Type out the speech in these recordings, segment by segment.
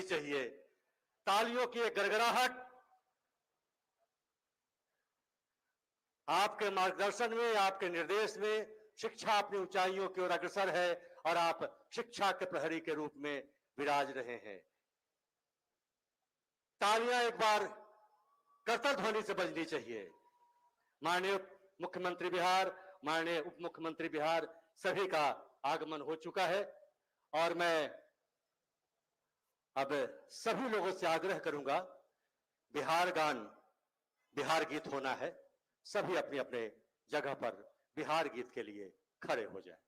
चाहिए। तालियों की एक गड़गड़ाहट आपके मार्गदर्शन में, आपके निर्देश में शिक्षा अपनी ऊंचाइयों की ओर अग्रसर है और आप शिक्षा के प्रहरी के रूप में विराज रहे हैं। तालियां एक बार करतल ध्वनि से बजनी चाहिए। माननीय मुख्यमंत्री बिहार, माननीय उप मुख्यमंत्री बिहार, सभी का आगमन हो चुका है और मैं अब सभी लोगों से आग्रह करूंगा, बिहार गान बिहार गीत होना है। सभी अपने अपने जगह पर बिहार गीत के लिए खड़े हो जाएं।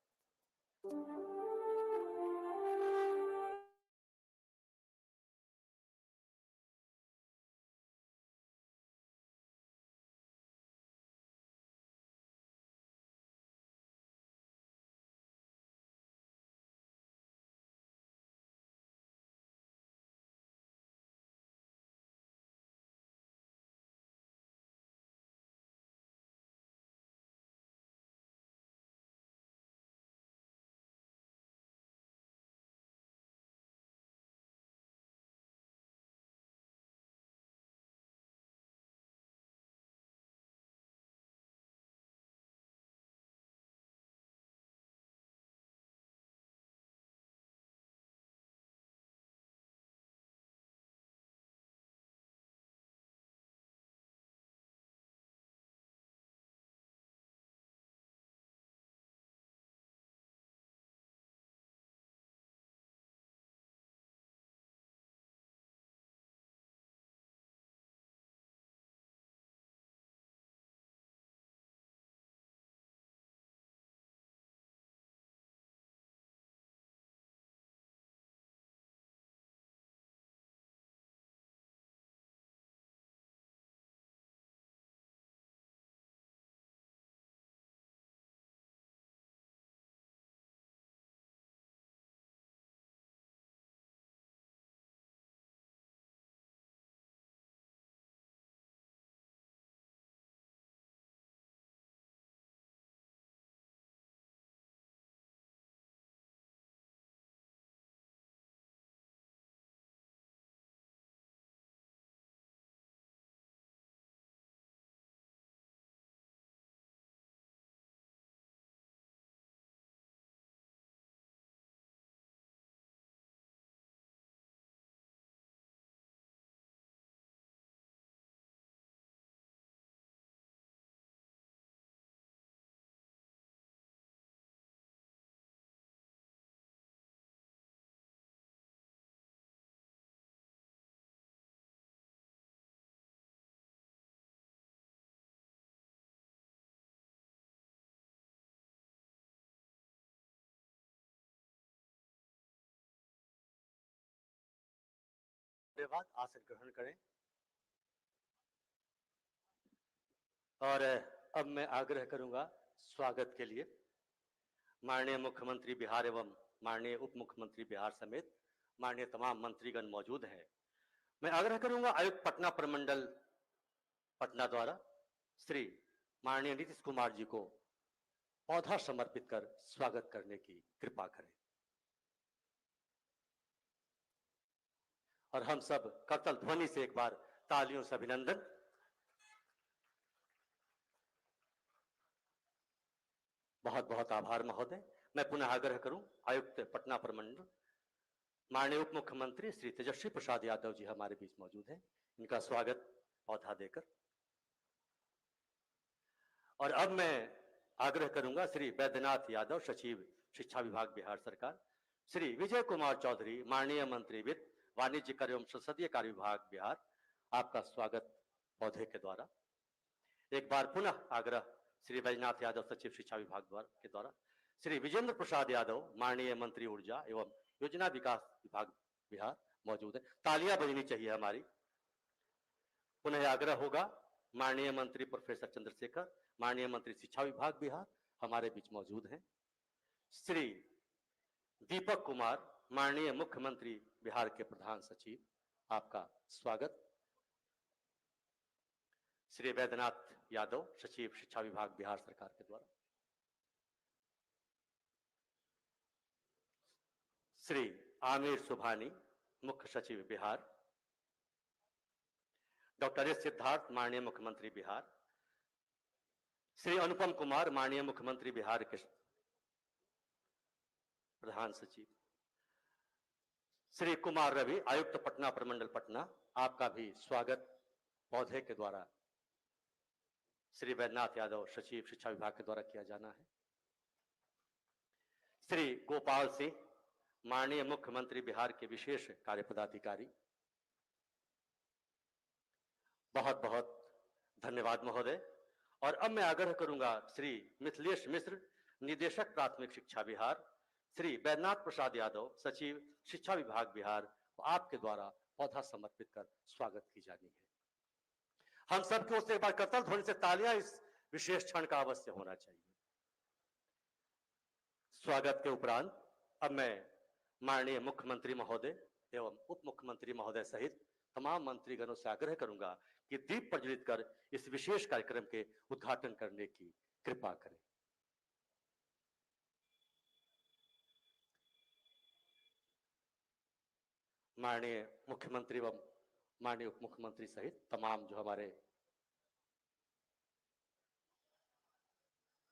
धन्यवाद। आसन ग्रहण करें। और अब मैं आग्रह करूंगा स्वागत के लिए माननीय मुख्यमंत्री बिहार एवं माननीय उप मुख्यमंत्री बिहार समेत माननीय तमाम मंत्रीगण मौजूद हैं। मैं आग्रह करूंगा आयुक्त पटना प्रमंडल पटना द्वारा श्री माननीय नीतीश कुमार जी को पौधा समर्पित कर स्वागत करने की कृपा करें। और हम सब करतल ध्वनि से एक बार तालियों से अभिनंदन। बहुत बहुत आभार महोदय। मैं पुनः आग्रह करूं आयुक्त पटना प्रमंडल माननीय उप मुख्यमंत्री श्री तेजस्वी प्रसाद यादव जी हमारे बीच मौजूद हैं। इनका स्वागत पौधा देकर। और अब मैं आग्रह करूंगा श्री बैद्यनाथ यादव, सचिव शिक्षा विभाग बिहार सरकार, श्री विजय कुमार चौधरी, माननीय मंत्री वित्त वाणिज्य कर एवं संसदीय कार्य विभाग बिहार, आपका स्वागत पौधे के द्वारा। एक बार पुनः आग्रह श्री बैजनाथ यादव, सचिव शिक्षा विभाग के द्वारा, श्री विजेंद्र प्रसाद यादव, माननीय मंत्री ऊर्जा एवं योजना विकास विभाग बिहार मौजूद है। तालियां बजनी चाहिए हमारी। पुनः आग्रह होगा माननीय मंत्री प्रोफेसर चंद्रशेखर, माननीय मंत्री शिक्षा विभाग बिहार हमारे बीच मौजूद हैं। श्री दीपक कुमार, माननीय मुख्यमंत्री बिहार के प्रधान सचिव, आपका स्वागत। श्री बैद्यनाथ यादव, सचिव शिक्षा विभाग बिहार सरकार के द्वारा। श्री आमिर सुभानी, मुख्य सचिव बिहार, डॉक्टर एस सिद्धार्थ माननीय मुख्यमंत्री बिहार, श्री अनुपम कुमार माननीय मुख्यमंत्री बिहार के प्रधान सचिव, श्री कुमार रवि आयुक्त पटना प्रमंडल पटना, आपका भी स्वागत पौधे के द्वारा श्री वैद्यनाथ यादव सचिव शिक्षा विभाग के द्वारा किया जाना है। श्री गोपाल सिंह माननीय मुख्यमंत्री बिहार के विशेष कार्य पदाधिकारी, बहुत बहुत धन्यवाद महोदय। और अब मैं आग्रह करूंगा श्री मिथिलेश मिश्र निदेशक प्राथमिक शिक्षा बिहार, श्री वैद्यनाथ प्रसाद यादव सचिव शिक्षा विभाग बिहार को आपके द्वारा पौधा समर्पित कर स्वागत की जानी है। हम सबकी ओर से एक बार करतल ध्वनि से तालियां इस विशेष क्षण का अवश्य होना चाहिए। स्वागत के उपरांत अब मैं माननीय मुख्यमंत्री महोदय एवं उप मुख्यमंत्री महोदय सहित तमाम मंत्रीगणों से आग्रह करूंगा कि दीप प्रज्वलित कर इस विशेष कार्यक्रम के उद्घाटन करने की कृपा करें। माननीय मुख्यमंत्री एवं माननीय उप मुख्यमंत्री सहित तमाम जो हमारे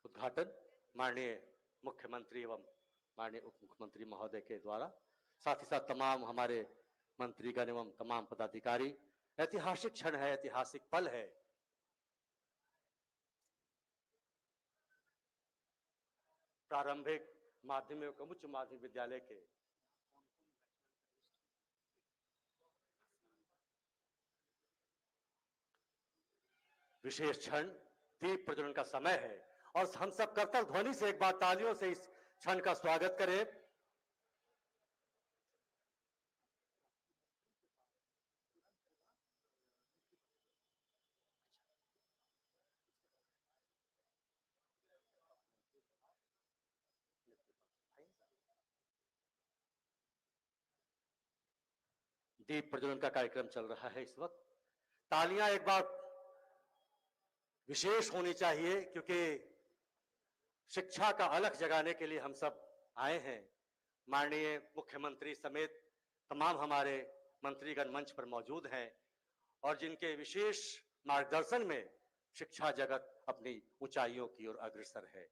उद्घाटन माननीय मुख्यमंत्री एवं माननीय उप मुख्यमंत्री महोदय के द्वारा, साथ ही साथ तमाम हमारे मंत्रीगण एवं तमाम पदाधिकारी। ऐतिहासिक क्षण है, ऐतिहासिक पल है। प्रारंभिक माध्यमिक एवं उच्च माध्यमिक विद्यालय के विशेष क्षण दीप प्रज्वलन का समय है और हम सब करतल ध्वनि से एक बार तालियों से इस क्षण का स्वागत करें। दीप प्रज्वलन का कार्यक्रम चल रहा है इस वक्त। तालियां एक बार विशेष होनी चाहिए क्योंकि शिक्षा का अलख जगाने के लिए हम सब आए हैं। माननीय मुख्यमंत्री समेत तमाम हमारे मंत्रीगण मंच पर मौजूद हैं और जिनके विशेष मार्गदर्शन में शिक्षा जगत अपनी ऊंचाइयों की ओर अग्रसर है।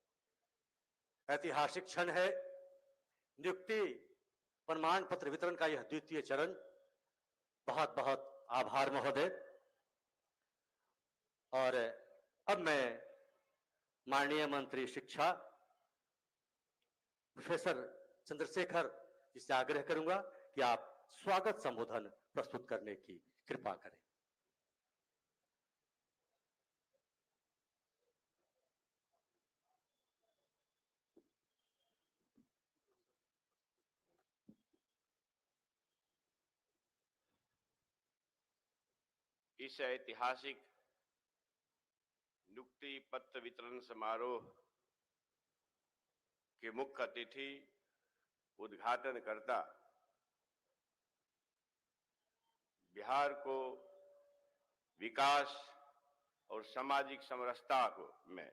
ऐतिहासिक क्षण है, नियुक्ति प्रमाण पत्र वितरण का यह द्वितीय चरण। बहुत बहुत आभार महोदय। और अब मैं माननीय मंत्री शिक्षा प्रोफेसर चंद्रशेखर जी से आग्रह करूंगा कि आप स्वागत संबोधन प्रस्तुत करने की कृपा करें। इस ऐतिहासिक नियुक्ति पत्र वितरण समारोह के मुख्य अतिथि, उद्घाटनकर्ता, बिहार को विकास और सामाजिक समरसता को में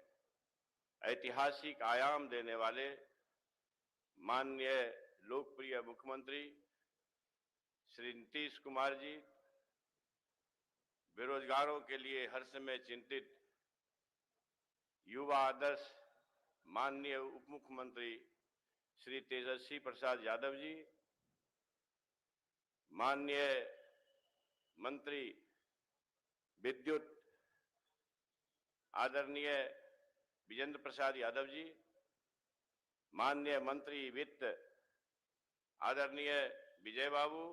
ऐतिहासिक आयाम देने वाले माननीय लोकप्रिय मुख्यमंत्री श्री नीतीश कुमार जी, बेरोजगारों के लिए हर समय चिंतित युवा आदर्श माननीय उप मुख्यमंत्री श्री तेजस्वी प्रसाद यादव जी, माननीय मंत्री विद्युत आदरणीय विजेंद्र प्रसाद यादव जी, माननीय मंत्री वित्त आदरणीय विजय बाबू,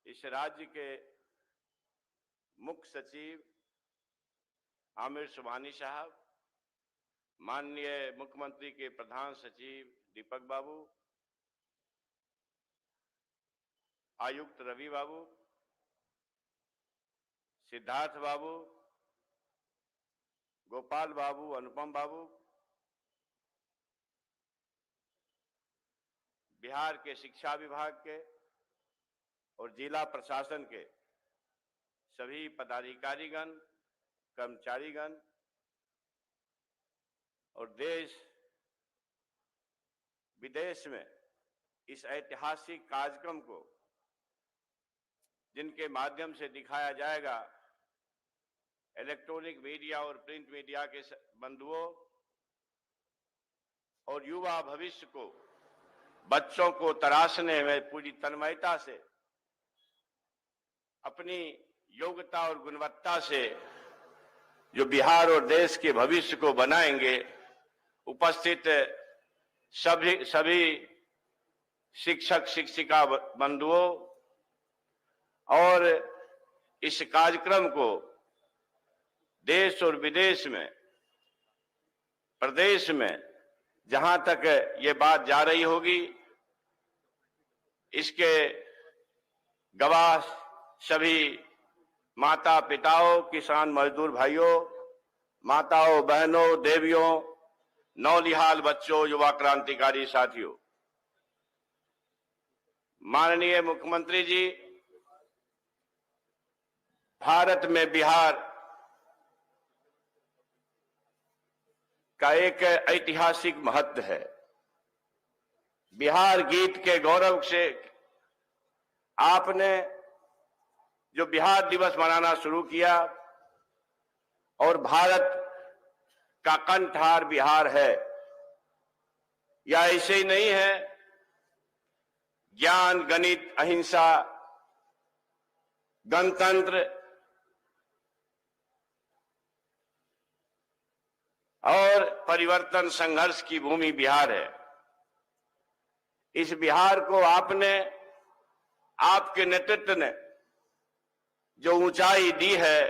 इस राज्य के मुख्य सचिव आमिर सुबहानी साहब, माननीय मुख्यमंत्री के प्रधान सचिव दीपक बाबू, आयुक्त रवि बाबू, सिद्धार्थ बाबू, गोपाल बाबू, अनुपम बाबू, बिहार के शिक्षा विभाग के और जिला प्रशासन के सभी पदाधिकारीगण, कर्मचारीगण और देश विदेश में इस ऐतिहासिक कार्यक्रम को जिनके माध्यम से दिखाया जाएगा, इलेक्ट्रॉनिक मीडिया और प्रिंट मीडिया के बंधुओं और युवा भविष्य को, बच्चों को तराशने में पूरी तन्मयता से, अपनी योग्यता और गुणवत्ता से जो बिहार और देश के भविष्य को बनाएंगे, उपस्थित सभी शिक्षक शिक्षिका बंधुओं और इस कार्यक्रम को देश और विदेश में, प्रदेश में जहां तक ये बात जा रही होगी, इसके गवाह सभी माता पिताओं, किसान मजदूर भाइयों, माताओं, बहनों, देवियों, नौनिहाल बच्चों, युवा क्रांतिकारी साथियों। माननीय मुख्यमंत्री जी, भारत में बिहार का एक ऐतिहासिक महत्व है। बिहार गीत के गौरव से आपने जो बिहार दिवस मनाना शुरू किया और भारत का कंठहार बिहार है, या ऐसे ही नहीं है। ज्ञान, गणित, अहिंसा, गणतंत्र और परिवर्तन संघर्ष की भूमि बिहार है। इस बिहार को आपने, आपके नेतृत्व ने जो ऊंचाई दी है,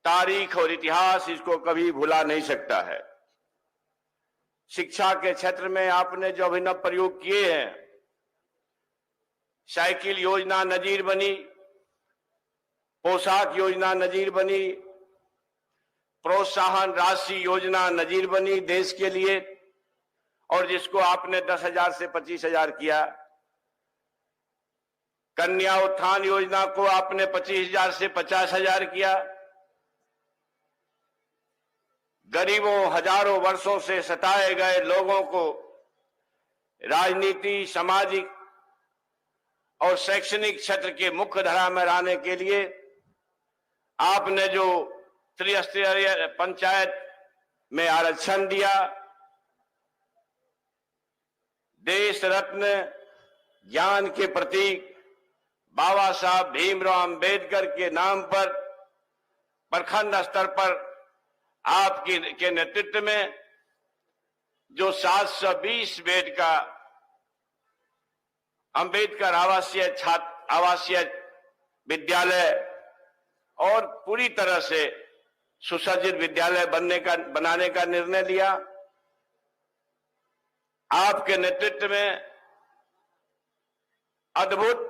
तारीख और इतिहास इसको कभी भुला नहीं सकता है। शिक्षा के क्षेत्र में आपने जो अभिनव प्रयोग किए हैं, साइकिल योजना नजीर बनी, पोशाक योजना नजीर बनी, प्रोत्साहन राशि योजना नजीर बनी देश के लिए, और जिसको आपने 10,000 से 25,000 किया। कन्या उत्थान योजना को आपने 25,000 से 50,000 किया। गरीबों, हजारों वर्षों से सताए गए लोगों को राजनीति, सामाजिक और शैक्षणिक क्षेत्र के मुख्य धारा में लाने के लिए आपने जो त्रिस्तरीय पंचायत में आरक्षण दिया, देश रत्न, ज्ञान के प्रतीक बाबा साहब भीमराव अंबेडकर के नाम पर प्रखंड स्तर पर आपके नेतृत्व में जो 720 बेड का अंबेडकर आवासीय विद्यालय और पूरी तरह से सुसज्जित विद्यालय बनाने का निर्णय लिया। आपके नेतृत्व में अद्भुत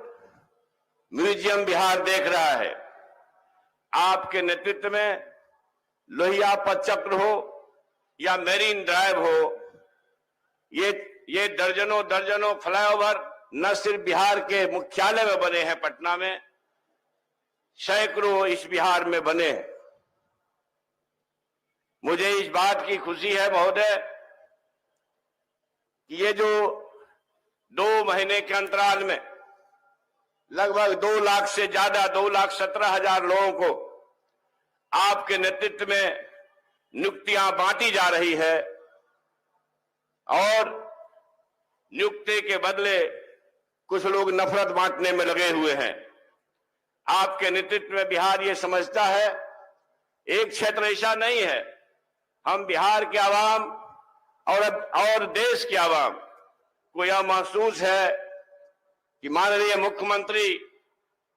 म्यूजियम बिहार देख रहा है। आपके नेतृत्व में लोहिया पथचक्र हो या मेरीन ड्राइव हो, ये दर्जनों दर्जनों फ्लाईओवर न सिर्फ बिहार के मुख्यालय में बने हैं पटना में, सैकड़ों इस बिहार में बने हैं। मुझे इस बात की खुशी है महोदय कि ये जो 2 महीने के अंतराल में लगभग 2 लाख से ज्यादा 2,17,000 लोगों को आपके नेतृत्व में नियुक्तियां बांटी जा रही है, और नियुक्ति के बदले कुछ लोग नफरत बांटने में लगे हुए हैं। आपके नेतृत्व में बिहार ये समझता है, एक क्षेत्र ऐसा नहीं है, हम बिहार के आवाम और देश के आवाम को यह महसूस है कि माननीय मुख्यमंत्री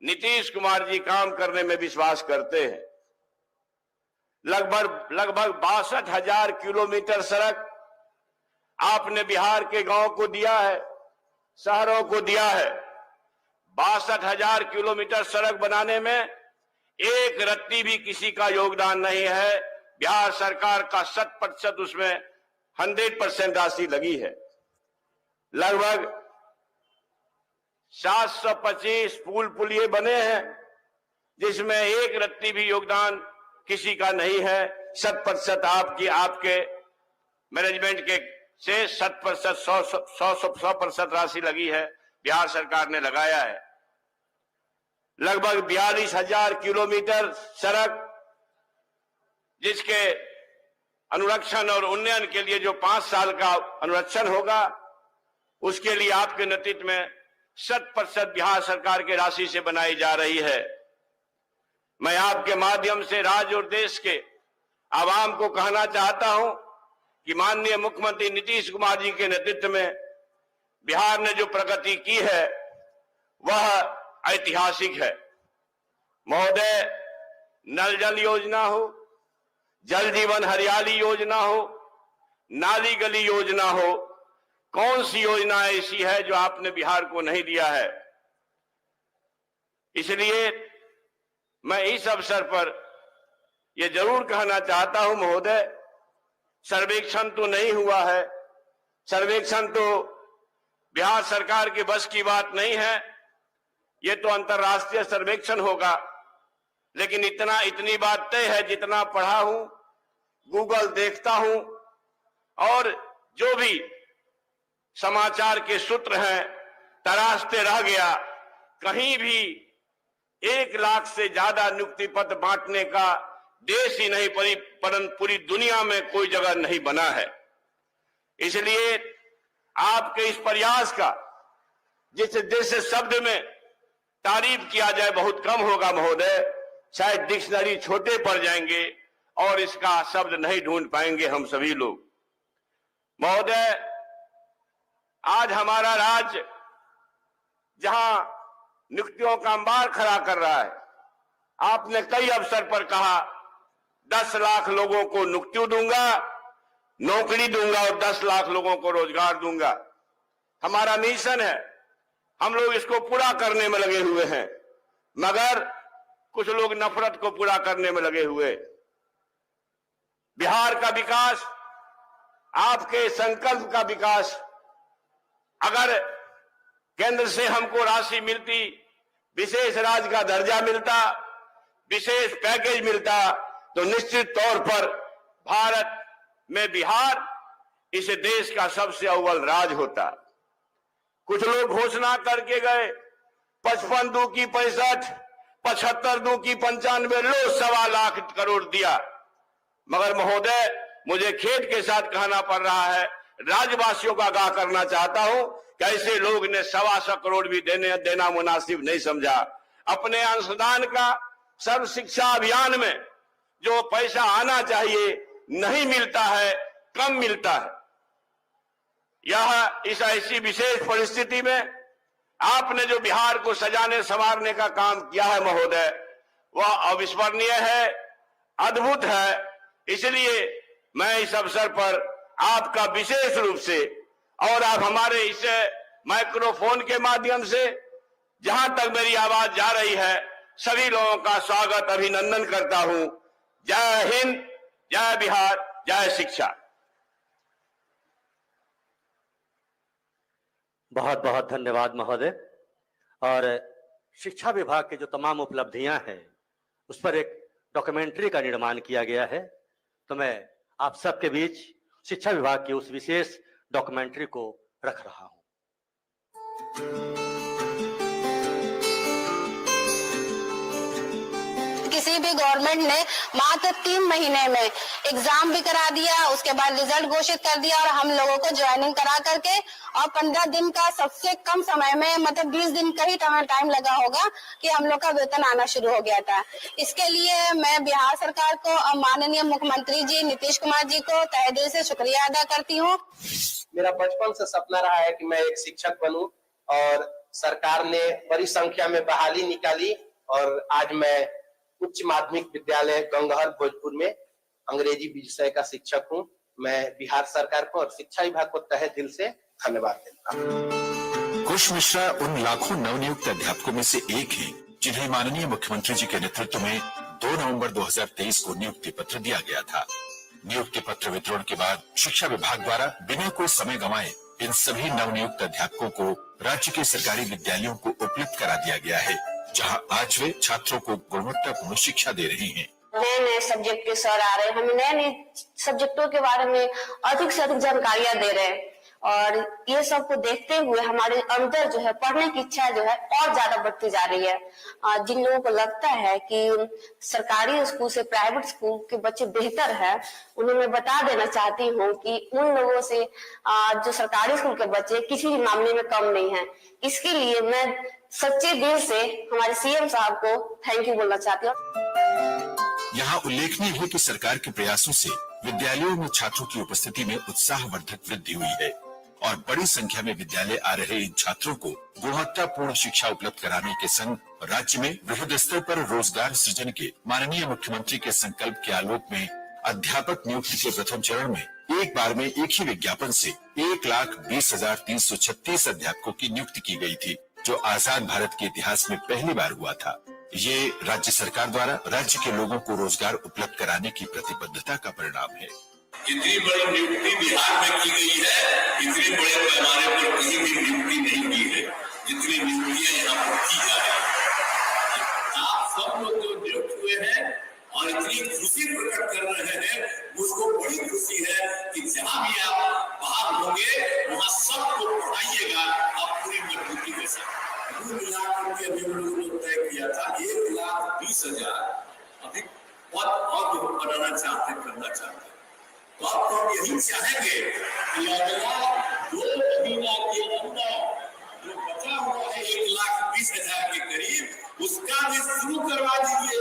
नीतीश कुमार जी काम करने में विश्वास करते हैं। लगभग 62,000 किलोमीटर सड़क आपने बिहार के गांव को दिया है, शहरों को दिया है। 62,000 किलोमीटर सड़क बनाने में एक रत्ती भी किसी का योगदान नहीं है। बिहार सरकार का 100% उसमें 100% राशि लगी है। लगभग 725 पुल पुलिये बने हैं, जिसमें एक रत्ती भी योगदान किसी का नहीं है। 100% आपके मैनेजमेंट के से 100% राशि लगी है, बिहार सरकार ने लगाया है। लगभग 42,000 किलोमीटर सड़क, जिसके अनुरक्षण और उन्नयन के लिए जो 5 साल का अनुरक्षण होगा, उसके लिए आपके नेतृत्व में 100% बिहार सरकार की राशि से बनाई जा रही है। मैं आपके माध्यम से राज्य और देश के आवाम को कहना चाहता हूं कि माननीय मुख्यमंत्री नीतीश कुमार जी के नेतृत्व में बिहार ने जो प्रगति की है वह ऐतिहासिक है। महोदय, नल जल योजना हो, जल जीवन हरियाली योजना हो, नाली गली योजना हो, कौन सी योजना ऐसी है जो आपने बिहार को नहीं दिया है? इसलिए मैं इस अवसर पर यह जरूर कहना चाहता हूं महोदय, सर्वेक्षण तो नहीं हुआ है, सर्वेक्षण तो बिहार सरकार के बस की बात नहीं है, ये तो अंतर्राष्ट्रीय सर्वेक्षण होगा। लेकिन इतनी बात तय है, जितना पढ़ा हूं, गूगल देखता हूं और जो भी समाचार के सूत्र हैं तराशते रह गया, कहीं भी 1 लाख से ज्यादा नियुक्ति पत्र बांटने का देश ही नहीं परंतु पूरी दुनिया में कोई जगह नहीं बना है। इसलिए आपके इस प्रयास का जिस शब्द में तारीफ किया जाए बहुत कम होगा महोदय। शायद डिक्शनरी छोटे पड़ जाएंगे और इसका शब्द नहीं ढूंढ पाएंगे हम सभी लोग। महोदय, आज हमारा राज्य जहां नियुक्तियों का अंबार खड़ा कर रहा है, आपने कई अवसर पर कहा 10 लाख लोगों को नियुक्ति दूंगा, नौकरी दूंगा और 10 लाख लोगों को रोजगार दूंगा। हमारा मिशन है, हम लोग इसको पूरा करने में लगे हुए हैं, मगर कुछ लोग नफरत को पूरा करने में लगे हुए। बिहार का विकास, आपके संकल्प का विकास, अगर केंद्र से हमको राशि मिलती, विशेष राज्य का दर्जा मिलता, विशेष पैकेज मिलता, तो निश्चित तौर पर भारत में बिहार इस देश का सबसे अव्वल राज्य होता। कुछ लोग घोषणा करके गए 55 दू की 65, 75 दू की 95, लो 1.25 लाख करोड़ दिया। मगर महोदय, मुझे खेद के साथ कहना पड़ रहा है, राज्यवासियों का आगाह करना चाहता हूं कि ऐसे लोग ने 125 करोड़ भी देना मुनासिब नहीं समझा। अपने अंशदान का सर्व शिक्षा अभियान में जो पैसा आना चाहिए नहीं मिलता है, कम मिलता है। यह इस ऐसी विशेष परिस्थिति में आपने जो बिहार को सजाने संवारने का काम किया है महोदय, वह अविस्मरणीय है, अद्भुत है। इसलिए मैं इस अवसर पर आपका विशेष रूप से और आप हमारे इस माइक्रोफोन के माध्यम से जहां तक मेरी आवाज जा रही है, सभी लोगों का स्वागत, अभिनंदन करता हूं। जय हिंद, जय बिहार, जय शिक्षा। बहुत बहुत धन्यवाद महोदय। और शिक्षा विभाग की जो तमाम उपलब्धियां हैं उस पर एक डॉक्यूमेंट्री का निर्माण किया गया है, तो मैं आप सबके बीच शिक्षा विभाग की उस विशेष डॉक्यूमेंट्री को रख रहा हूं। किसी भी गवर्नमेंट ने मात्र 3 महीने में एग्जाम भी करा दिया, उसके बाद रिजल्ट घोषित कर दिया और हम लोगों को ज्वाइनिंग करा करके, और 15 दिन का सबसे कम समय में, मतलब 20 दिन का ही टाइम लगा होगा कि हम लोग का वेतन आना शुरू हो गया था। इसके लिए मैं बिहार सरकार को और माननीय मुख्यमंत्री जी नीतीश कुमार जी को तहे दिल से शुक्रिया अदा करती हूँ। मेरा बचपन से सपना रहा है कि मैं एक शिक्षक बनूं और सरकार ने बड़ी संख्या में बहाली निकाली और आज मैं उच्च माध्यमिक विद्यालय गंगहर भोजपुर में अंग्रेजी विषय का शिक्षक हूं। मैं बिहार सरकार को और शिक्षा विभाग को तहे दिल से धन्यवाद देता हूं। कुश मिश्रा उन लाखों नवनियुक्त अध्यापकों में से एक हैं जिन्हें माननीय मुख्यमंत्री जी के नेतृत्व में 2 नवंबर 2023 को नियुक्ति पत्र दिया गया था। नियुक्ति पत्र वितरण के बाद शिक्षा विभाग द्वारा बिना कोई समय गंवाए इन सभी नवनियुक्त अध्यापकों को राज्य के सरकारी विद्यालयों को उपलब्ध करा दिया गया है, जहां आज वे छात्रों को गुणवत्तापूर्ण शिक्षा दे रहे हैं। नए नए सब्जेक्ट के सर आ रहे हैं, हमें नए नए सब्जेक्टों के बारे में अधिक से अधिक जानकारियां दे रहे हैं, और ये सब को देखते हुए हमारे अंदर जो है पढ़ने की इच्छा जो है और ज्यादा बढ़ती जा रही है। जिन लोगों को लगता है कि सरकारी स्कूल से प्राइवेट स्कूल के बच्चे बेहतर है, उन्हें मैं बता देना चाहती हूँ कि उन लोगों से जो सरकारी स्कूल के बच्चे किसी भी मामले में कम नहीं है। इसके लिए मैं सच्चे दिल से हमारे सीएम साहब को थैंक यू बोलना चाहती हूँ। यहाँ उल्लेखनीय है कि सरकार के प्रयासों से विद्यालयों में छात्रों की उपस्थिति में उत्साहवर्धक वृद्धि हुई है और बड़ी संख्या में विद्यालय आ रहे इन छात्रों को गुणवत्तापूर्ण शिक्षा उपलब्ध कराने के संग राज्य में वृहद स्तर पर रोजगार सृजन के माननीय मुख्यमंत्री के संकल्प के आलोक में अध्यापक नियुक्ति के प्रथम चरण में एक बार में एक ही विज्ञापन से 1,20,336 अध्यापकों की नियुक्ति की गई थी, जो आजाद भारत के इतिहास में पहली बार हुआ था। ये राज्य सरकार द्वारा राज्य के लोगों को रोजगार उपलब्ध कराने की प्रतिबद्धता का परिणाम है। इतनी बड़ी नियुक्ति बिहार में की गई है, इतने बड़े पैमाने पर कहीं भी नियुक्ति नहीं की है जितनी नियुक्तियां यहाँ पर की जा रही है। आप सब लोग जो नियुक्त हुए हैं और इतनी खुशी प्रकट कर रहे हैं, मुझको बड़ी खुशी है कि जहाँ भी आप बाहर होंगे वहाँ सबको पढ़ाइएगा आप पूरी मजबूती के साथ। 2 लाख के हम लोगों ने तय किया था, 1,20,000 अभी पद और बनाना चाहते, करना चाहते। तो आप तो यही चाहेंगे कि अगला 2 महीना के अंदर जो बचा हुआ है 1,20,000 के करीब, उसका भी शुरू करवा दीजिए।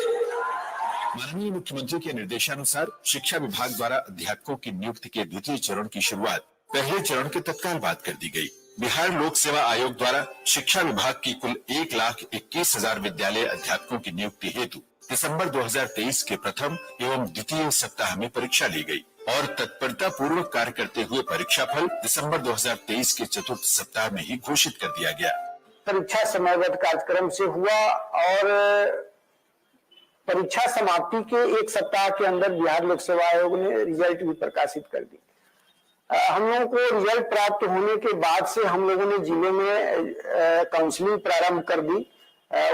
माननीय मुख्यमंत्री के निर्देशानुसार शिक्षा विभाग द्वारा अध्यापकों की नियुक्ति के द्वितीय चरण की शुरुआत पहले चरण के तत्काल बाद कर दी गई। बिहार लोक सेवा आयोग द्वारा शिक्षा विभाग की कुल 1,21,000 विद्यालय अध्यापकों की नियुक्ति हेतु दिसंबर 2023 के प्रथम एवं द्वितीय सप्ताह में परीक्षा ली गई और तत्परता पूर्वक कार्य करते हुए परीक्षाफल दिसंबर 2023 के चतुर्थ सप्ताह में ही घोषित कर दिया गया। परीक्षा समयबद्ध कार्यक्रम से हुआ और परीक्षा समाप्ति के 1 सप्ताह के अंदर बिहार लोक सेवा आयोग ने रिजल्ट भी प्रकाशित कर दी। हम लोगों को रिजल्ट प्राप्त होने के बाद से हम लोगों ने जिले में काउंसलिंग प्रारंभ कर दी,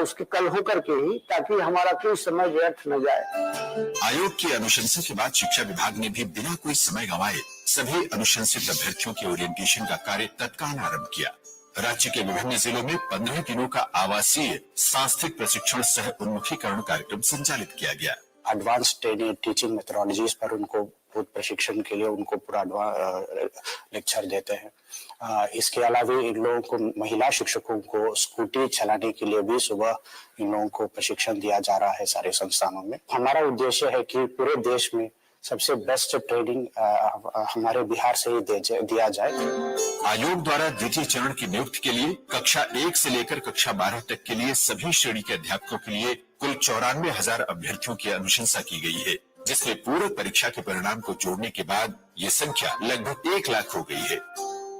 उसके कल होकर के ही, ताकि हमारा कोई समय व्यर्थ न जाए। आयोग की अनुशंसा के बाद शिक्षा विभाग ने भी बिना कोई समय गंवाए सभी अनुशंसित अभ्यर्थियों के ओरिएंटेशन का कार्य तत्काल आरंभ किया। राज्य के विभिन्न जिलों में 15 दिनों का आवासीय सांस्कृतिक प्रशिक्षण सह उन्मुखीकरण कार्यक्रम संचालित किया गया। एडवांस ट्रेनिंग टीचिंग मेथोडोलॉजीज पर उनको बहुत प्रशिक्षण के लिए उनको पूरा लेक्चर देते हैं। इसके अलावा इन लोगों को महिला शिक्षकों को स्कूटी चलाने के लिए भी सुबह इन लोगों को प्रशिक्षण दिया जा रहा है सारे संस्थानों में। हमारा उद्देश्य है कि पूरे देश में सबसे बेस्ट ट्रेनिंग हमारे बिहार से ही दिया जाए। आयोग द्वारा द्वितीय चरण की नियुक्ति के लिए कक्षा 1 से लेकर कक्षा 12 तक के लिए सभी श्रेणी के अध्यापकों के लिए कुल 94,000 अभ्यर्थियों की अनुशंसा की गई है, जिसमें पूरक परीक्षा के परिणाम को जोड़ने के बाद ये संख्या लगभग 1 लाख हो गई है।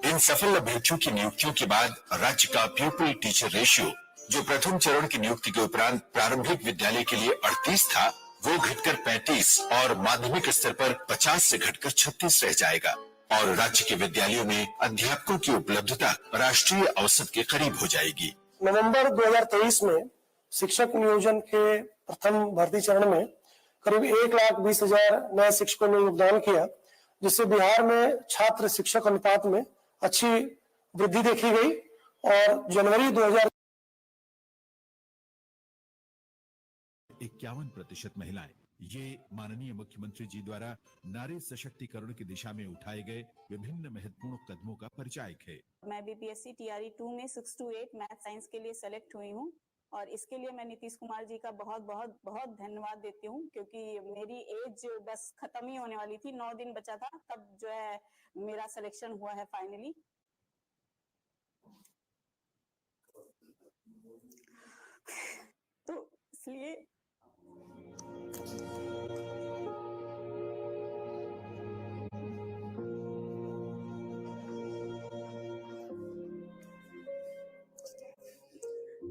इन सफल अभ्यर्थियों की नियुक्तियों के बाद राज्य का प्यूपिल टीचर रेशियो, जो प्रथम चरण की नियुक्ति के उपरांत प्रारंभिक विद्यालय के लिए 38 था, वो घटकर 35 और माध्यमिक स्तर पर 50 से घटकर 36 रह जाएगा और राज्य के विद्यालयों में अध्यापकों की उपलब्धता राष्ट्रीय औसत के करीब हो जाएगी। नवंबर 2023 में शिक्षक नियोजन के प्रथम भर्ती चरण में करीब 1,20,000 नए शिक्षकों ने योगदान किया, जिससे बिहार में छात्र शिक्षक अनुपात में अच्छी वृद्धि देखी गई और जनवरी 51% महिलाएं, ये माननीय मुख्यमंत्री जी द्वारा नारी सशक्तिकरण की दिशा में उठाए गए विभिन्न महत्वपूर्ण कदमों का परिचायक है। मैं बीपीएससी टीआरई 2 में 6 to 8 मैथ साइंस के लिए सेलेक्ट हुई हूँ और इसके लिए मैं नीतीश कुमार जी का बहुत बहुत बहुत धन्यवाद देती हूँ, क्योंकि मेरी एज बस खत्म ही होने वाली थी, 9 दिन बचा था, तब जो है मेरा सिलेक्शन हुआ है फाइनली। तो इसलिए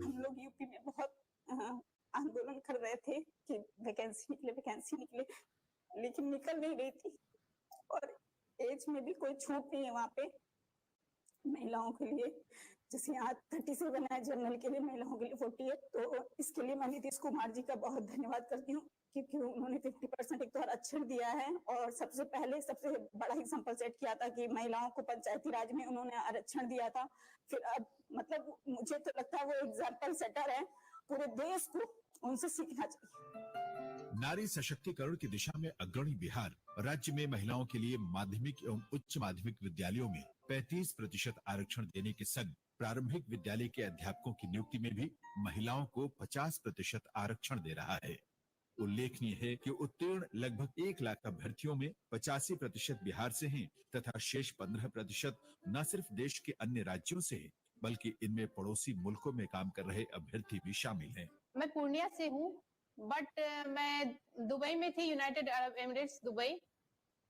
हम लोग यूपी में बहुत आंदोलन कर रहे थे कि वैकेंसी निकले, लेकिन निकल नहीं रही थी और एज में भी कोई छूट नहीं है वहाँ पे महिलाओं के लिए। जैसे यहाँ 37 है, जनरल के लिए महिलाओं के लिए 48, तो इसके लिए मैं नीतीश कुमार जी का बहुत धन्यवाद करती हूँ, क्योंकि उन्होंने 50% एक तो आरक्षण दिया है, और सबसे पहले सबसे बड़ा एग्जाम्पल सेट किया था कि महिलाओं को पंचायती राज में उन्होंने आरक्षण दिया था। फिर अब मतलब मुझे तो लगता है वो एग्जाम्पल सेटर है, पूरे देश को उनसे सीखना चाहिए। नारी सशक्तिकरण की दिशा में अग्रणी बिहार राज्य में महिलाओं के लिए माध्यमिक एवं उच्च माध्यमिक विद्यालयों में 35% आरक्षण देने के संग प्रारंभिक विद्यालय के अध्यापकों की नियुक्ति में भी महिलाओं को 50% आरक्षण दे रहा है। उल्लेखनीय है कि उत्तीर्ण लगभग 1 लाख अभ्यर्थियों में 85% बिहार से हैं तथा शेष 15% न सिर्फ देश के अन्य राज्यों से हैं, बल्कि इनमें पड़ोसी मुल्कों में काम कर रहे अभ्यर्थी भी शामिल हैं। मैं पूर्णिया से हूँ, बट मैं दुबई में थी, यूनाइटेड अरब एमिरेट्स दुबई।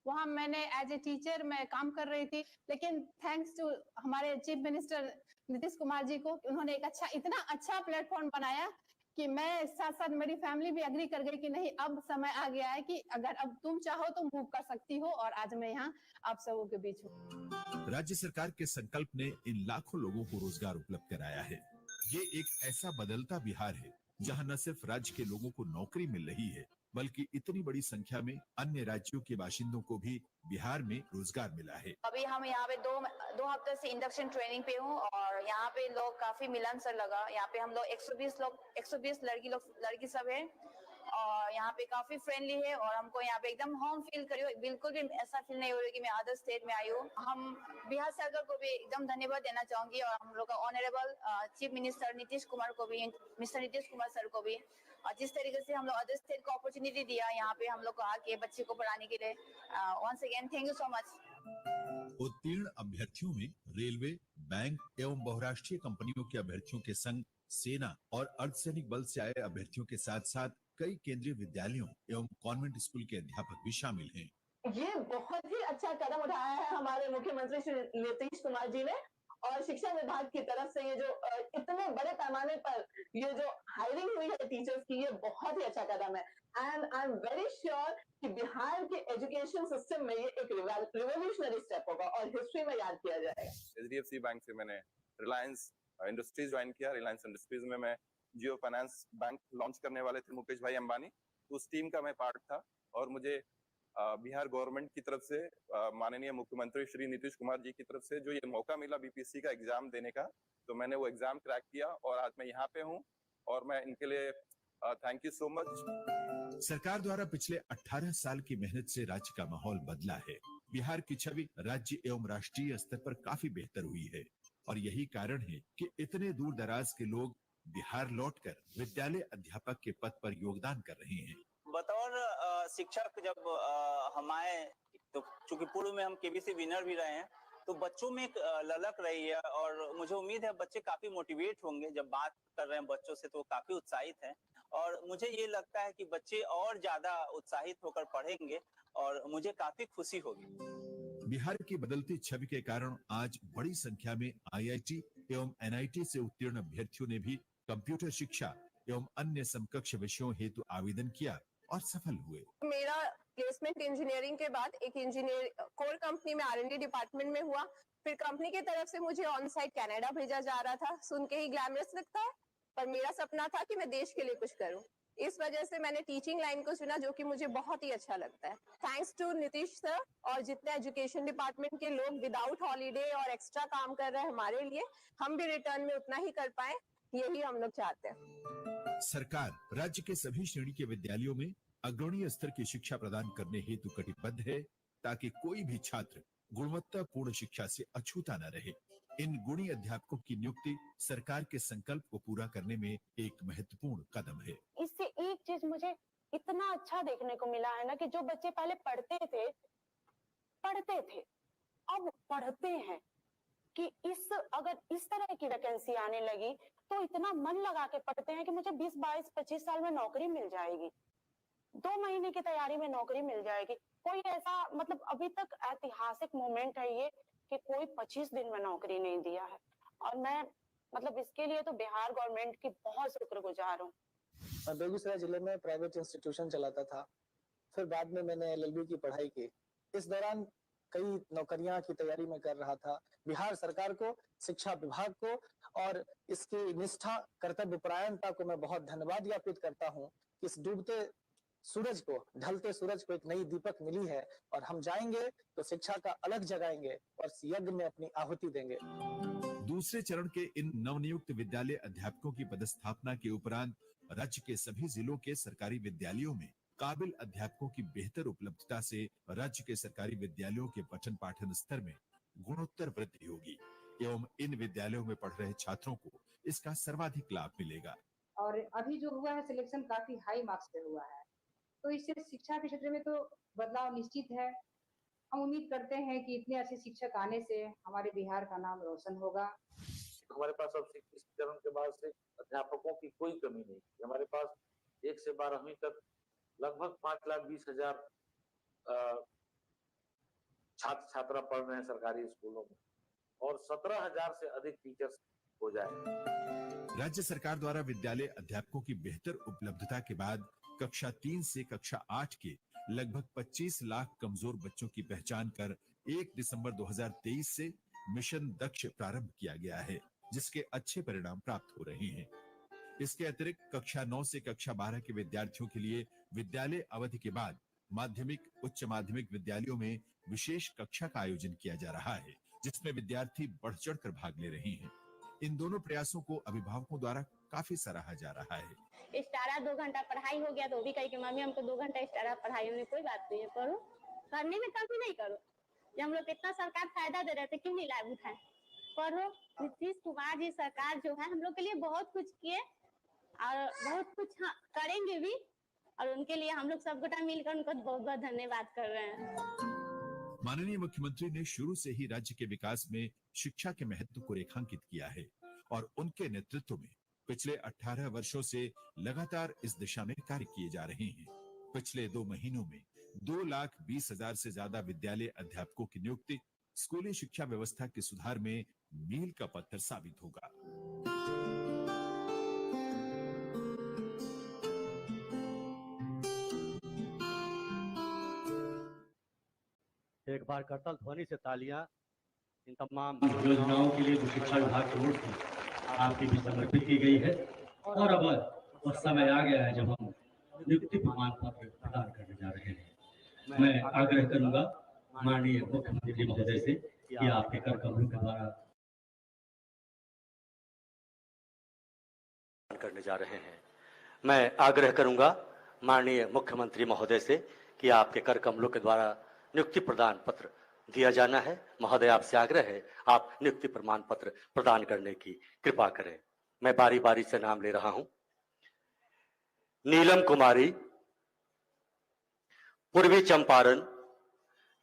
वहाँ मैंने एज ए टीचर मैं काम कर रही थी, लेकिन थैंक्स टू हमारे चीफ मिनिस्टर नीतीश कुमार जी को, उन्होंने एक इतना अच्छा प्लेटफॉर्म बनाया कि मैं साथ साथ मेरी फैमिली भी एग्री कर गई कि नहीं, अब समय आ गया है कि अगर अब तुम चाहो तो मूव कर सकती हो, और आज मैं यहाँ आप सबों के बीच हूँ। राज्य सरकार के संकल्प ने इन लाखों लोगों को रोजगार उपलब्ध कराया है। ये एक ऐसा बदलता बिहार है जहां न सिर्फ राज्य के लोगों को नौकरी मिल रही है, बल्कि इतनी बड़ी संख्या में अन्य राज्यों के बाशिंदों को भी बिहार में रोजगार मिला है। अभी हम यहाँ पे दो हफ्ते से इंडक्शन ट्रेनिंग पे हूँ, और यहाँ पे लोग काफी मिलनसार लगा। यहाँ पे हम लोग 120 लड़की सब है, और यहाँ पे काफी फ्रेंडली है, और हमको यहाँ पे एकदम होम फील करी हो, बिल्कुल भी ऐसा फील नहीं हो रहा कि मैं अदर स्टेट में आई हूँ। हम बिहार सरकार को भी एकदम धन्यवाद देना चाहूंगी, और हम लोग का honourable chief minister Nitish Kumar को भी, मिस्टर नीतीश कुमार सर को भी, और जिस तरीके से हम लोग अदर स्टेट को अपॉर्चुनिटी दिया यहाँ पे हम लोग को आके बच्चे को पढ़ाने के लिए, once again thank you so much. उत्तीर्ण अभ्यर्थियों में रेलवे, बैंक एवं बहुराष्ट्रीय कंपनियों के अभ्यर्थियों के संग सेना और अर्धसैनिक बल से आए अभ्यर्थियों के साथ साथ कई केंद्रीय विद्यालयों एवं कॉन्वेंट स्कूल के अध्यापक भी शामिल हैं। ये बहुत ही अच्छा कदम उठाया है हमारे मुख्यमंत्री श्री नीतीश कुमार जी ने, और शिक्षा विभाग की तरफ से ये जो इतने बड़े पैमाने पर ये जो हायरिंग हुई है टीचर्स की, ये बहुत ही अच्छा कदम है। And I am very sure कि बिहार के एजुकेशन सिस्टम में ये एक रिवोल्यूशनरी स्टेप होगा और हिस्ट्री में याद किया जाएगा। HDFC बैंक से मैंने रिलायंस इंडस्ट्रीज ज्वाइन किया। रिलायंस इंडस्ट्रीज में मैं जियो फाइनेंस बैंक लॉन्च करने वाले थे मुकेश भाई अंबानी, उस टीम का मैं पार्ट था, और मुझे बिहार गवर्नमेंट की तरफ से माननीय मुख्यमंत्री श्री नीतीश कुमार जी की तरफ से जो ये मौका मिला बीपीएससी का एग्जाम देने का, तो मैंने वो एग्जाम क्रैक किया और आज मैं यहाँ पे हूँ, और मैं इनके लिए थैंक यू सो मच। सरकार द्वारा पिछले 18 साल की मेहनत से राज्य का माहौल बदला है। बिहार की छवि राज्य एवं राष्ट्रीय स्तर पर काफी बेहतर हुई है, और यही कारण है कि इतने दूर दराज के लोग बिहार लौटकर विद्यालय अध्यापक के पद पर योगदान कर रहे हैं। बतौर शिक्षक जब हम आए, तो चूंकि पूर्व में हम केबीसी विनर भी रहे हैं, तो बच्चों में एक ललक रही है, और मुझे उम्मीद है बच्चे काफी मोटिवेट होंगे। जब बात कर रहे हैं बच्चों से तो काफी उत्साहित हैं, और मुझे ये लगता है कि बच्चे और ज्यादा उत्साहित होकर पढ़ेंगे, और मुझे काफी खुशी होगी। बिहार की बदलती छवि के कारण आज बड़ी संख्या में IIT एवं NIT से उत्तीर्ण अभ्यर्थियों ने भी कंप्यूटर शिक्षा एवं अन्य समकक्ष विषयों हेतु आवेदन किया और सफल हुए। मेरा प्लेसमेंट इंजीनियरिंग के बाद एक इंजीनियर कोर कंपनी में R&D डिपार्टमेंट में हुआ। फिर कंपनी की तरफ से मुझे ऑन साइट कनाडा भेजा जा रहा था। सुन के ही ग्लैमरस लगता है, पर मेरा सपना था कि मैं देश के लिए कुछ करूं। इस वजह से मैंने टीचिंग लाइन को चुना, जो कि मुझे बहुत ही अच्छा लगता है। थैंक्स टू नीतीश सर और जितने एजुकेशन डिपार्टमेंट के लोग विदाउट हॉलीडे और एक्स्ट्रा काम कर रहे हैं हमारे लिए, हम भी रिटर्न में उतना ही कर पाए, यही हम लोग चाहते हैं। सरकार राज्य के सभी श्रेणी के विद्यालयों में अग्रणी स्तर की शिक्षा प्रदान करने हेतु कटिबद्ध है, ताकि कोई भी छात्र गुणवत्तापूर्ण शिक्षा से अछूता न रहे। इन गुणी अध्यापकों की नियुक्ति सरकार के संकल्प को पूरा करने में एक महत्वपूर्ण कदम है। इससे एक चीज मुझे इतना अच्छा देखने को मिला है ना, कि जो बच्चे पहले पढ़ते थे अब पढ़ते हैं, कि अगर इस तरह की वैकेंसी आने लगी तो इतना मन लगा के पढ़ते हैं कि मुझे 20, 22, 25 साल में नौकरी मिल जाएगी, 2 महीने की तैयारी में नौकरी मिल जाएगी। कोई ऐसा मतलब अभी तक ऐतिहासिक मोमेंट है ये कि कोई 25 दिन में नौकरी नहीं दिया है, और मैं मतलब इसके लिए तो बिहार गवर्नमेंट की बहुत शुक्रगुजार हूँ। बेगूसराय जिले में प्राइवेट इंस्टीट्यूशन चलाता था, फिर बाद में मैंने LLB की पढ़ाई की। इस दौरान कई नौकरियां की तैयारी में कर रहा था। बिहार सरकार को, शिक्षा विभाग को और इसकी निष्ठा, कर्तव्यपरायणता को मैं बहुत धन्यवाद ज्ञापित करता हूँ। इस डूबते सूरज को, ढलते सूरज को एक नई दीपक मिली है और हम जाएंगे तो शिक्षा का अलग जगाएंगे और इस यज्ञ में अपनी आहुति देंगे। दूसरे चरण के इन नवनियुक्त विद्यालय अध्यापकों की पदस्थापना के उपरांत राज्य के सभी जिलों के सरकारी विद्यालयों में काबिल अध्यापकों की बेहतर उपलब्धता से राज्य के सरकारी विद्यालयों के पठन पाठन स्तर में गुणोत्तर वृद्धि होगी एवं इन विद्यालयों में पढ़ रहे छात्रों को इसका सर्वाधिक लाभ मिलेगा। और अभी जो हुआ है सिलेक्शन काफी हाई मार्क्स पे हुआ है, तो इससे शिक्षा के क्षेत्र में तो बदलाव निश्चित है। हम उम्मीद करते हैं कि इतने अच्छे शिक्षक आने से हमारे बिहार का नाम रोशन होगा। हमारे पास अब इस चरण के बाद से अध्यापकों की कोई कमी नहीं। हमारे पास 1 से 12वीं तक लगभग 5,20,000 छात्र छात्रा पढ़ रहे हैं सरकारी स्कूलों में और 17,000 से अधिक टीचर्स हो जाए। राज्य सरकार द्वारा विद्यालय अध्यापकों की बेहतर उपलब्धता के बाद कक्षा 3 से कक्षा 8 के लगभग 25 लाख कमजोर बच्चों की पहचान कर 1 दिसंबर 2023 से मिशन दक्ष प्रारंभ किया गया है, जिसके अच्छे परिणाम प्राप्त हो रहे हैं। इसके अतिरिक्त कक्षा 9 से कक्षा 12 के विद्यार्थियों के लिए विद्यालय अवधि के बाद माध्यमिक, उच्च माध्यमिक विद्यालयों में विशेष कक्षा का आयोजन किया जा रहा है, जिसमें विद्यार्थी बढ़ चढ़कर भाग ले रहे हैं। इन दोनों प्रयासों को अभिभावकों द्वारा काफी सराहा जा रहा है। एक्स्ट्रा 2 घंटा पढ़ाई हो गया तो वो भी कही कि मम्मी हमको 2 घंटा एक्स्ट्रा पढ़ाई होने कोई बात नहीं है, पढ़ो, करने में कमी नहीं करो। जब हम लोग इतना सरकार फायदा दे रहे थे क्यों नहीं लाभ उठाए, पढ़ो। नीतीश कुमार जी सरकार जो है हम लोग के लिए बहुत कुछ किए और बहुत कुछ करेंगे भी, और उनके लिए हम लोग सब गोटा मिलकर उनको बहुत बहुत धन्यवाद कर रहे हैं। माननीय मुख्यमंत्री ने शुरू से ही राज्य के विकास में शिक्षा के महत्व को रेखांकित किया है और उनके नेतृत्व में पिछले 18 वर्षों से लगातार इस दिशा में कार्य किए जा रहे हैं। पिछले 2 महीनों में 2,20,000 से ज्यादा विद्यालय अध्यापकों की नियुक्ति स्कूली शिक्षा व्यवस्था के सुधार में मील का पत्थर साबित होगा। एक बार करतल ध्वनि से तालियां इन तमाम योजनाओं के लिए जो शिक्षा विभाग की ओर से आपके भी समर्पित की गई है। और अब वह समय आ गया है जब हम नियुक्ति प्रमाण पत्र प्रदान करने जा रहे हैं। मैं आग्रह करूंगा माननीय मुख्यमंत्री महोदय से कि आपके कर कमलों के द्वारा करने जा रहे हैं। मैं आग्रह करूंगा माननीय मुख्यमंत्री महोदय से कि आपके कर कमलों के द्वारा नियुक्ति प्रदान पत्र दिया जाना है। महोदय आपसे आग्रह है आप नियुक्ति प्रमाण पत्र प्रदान करने की कृपा करें। मैं बारी बारी से नाम ले रहा हूं। नीलम कुमारी, पूर्वी चंपारण,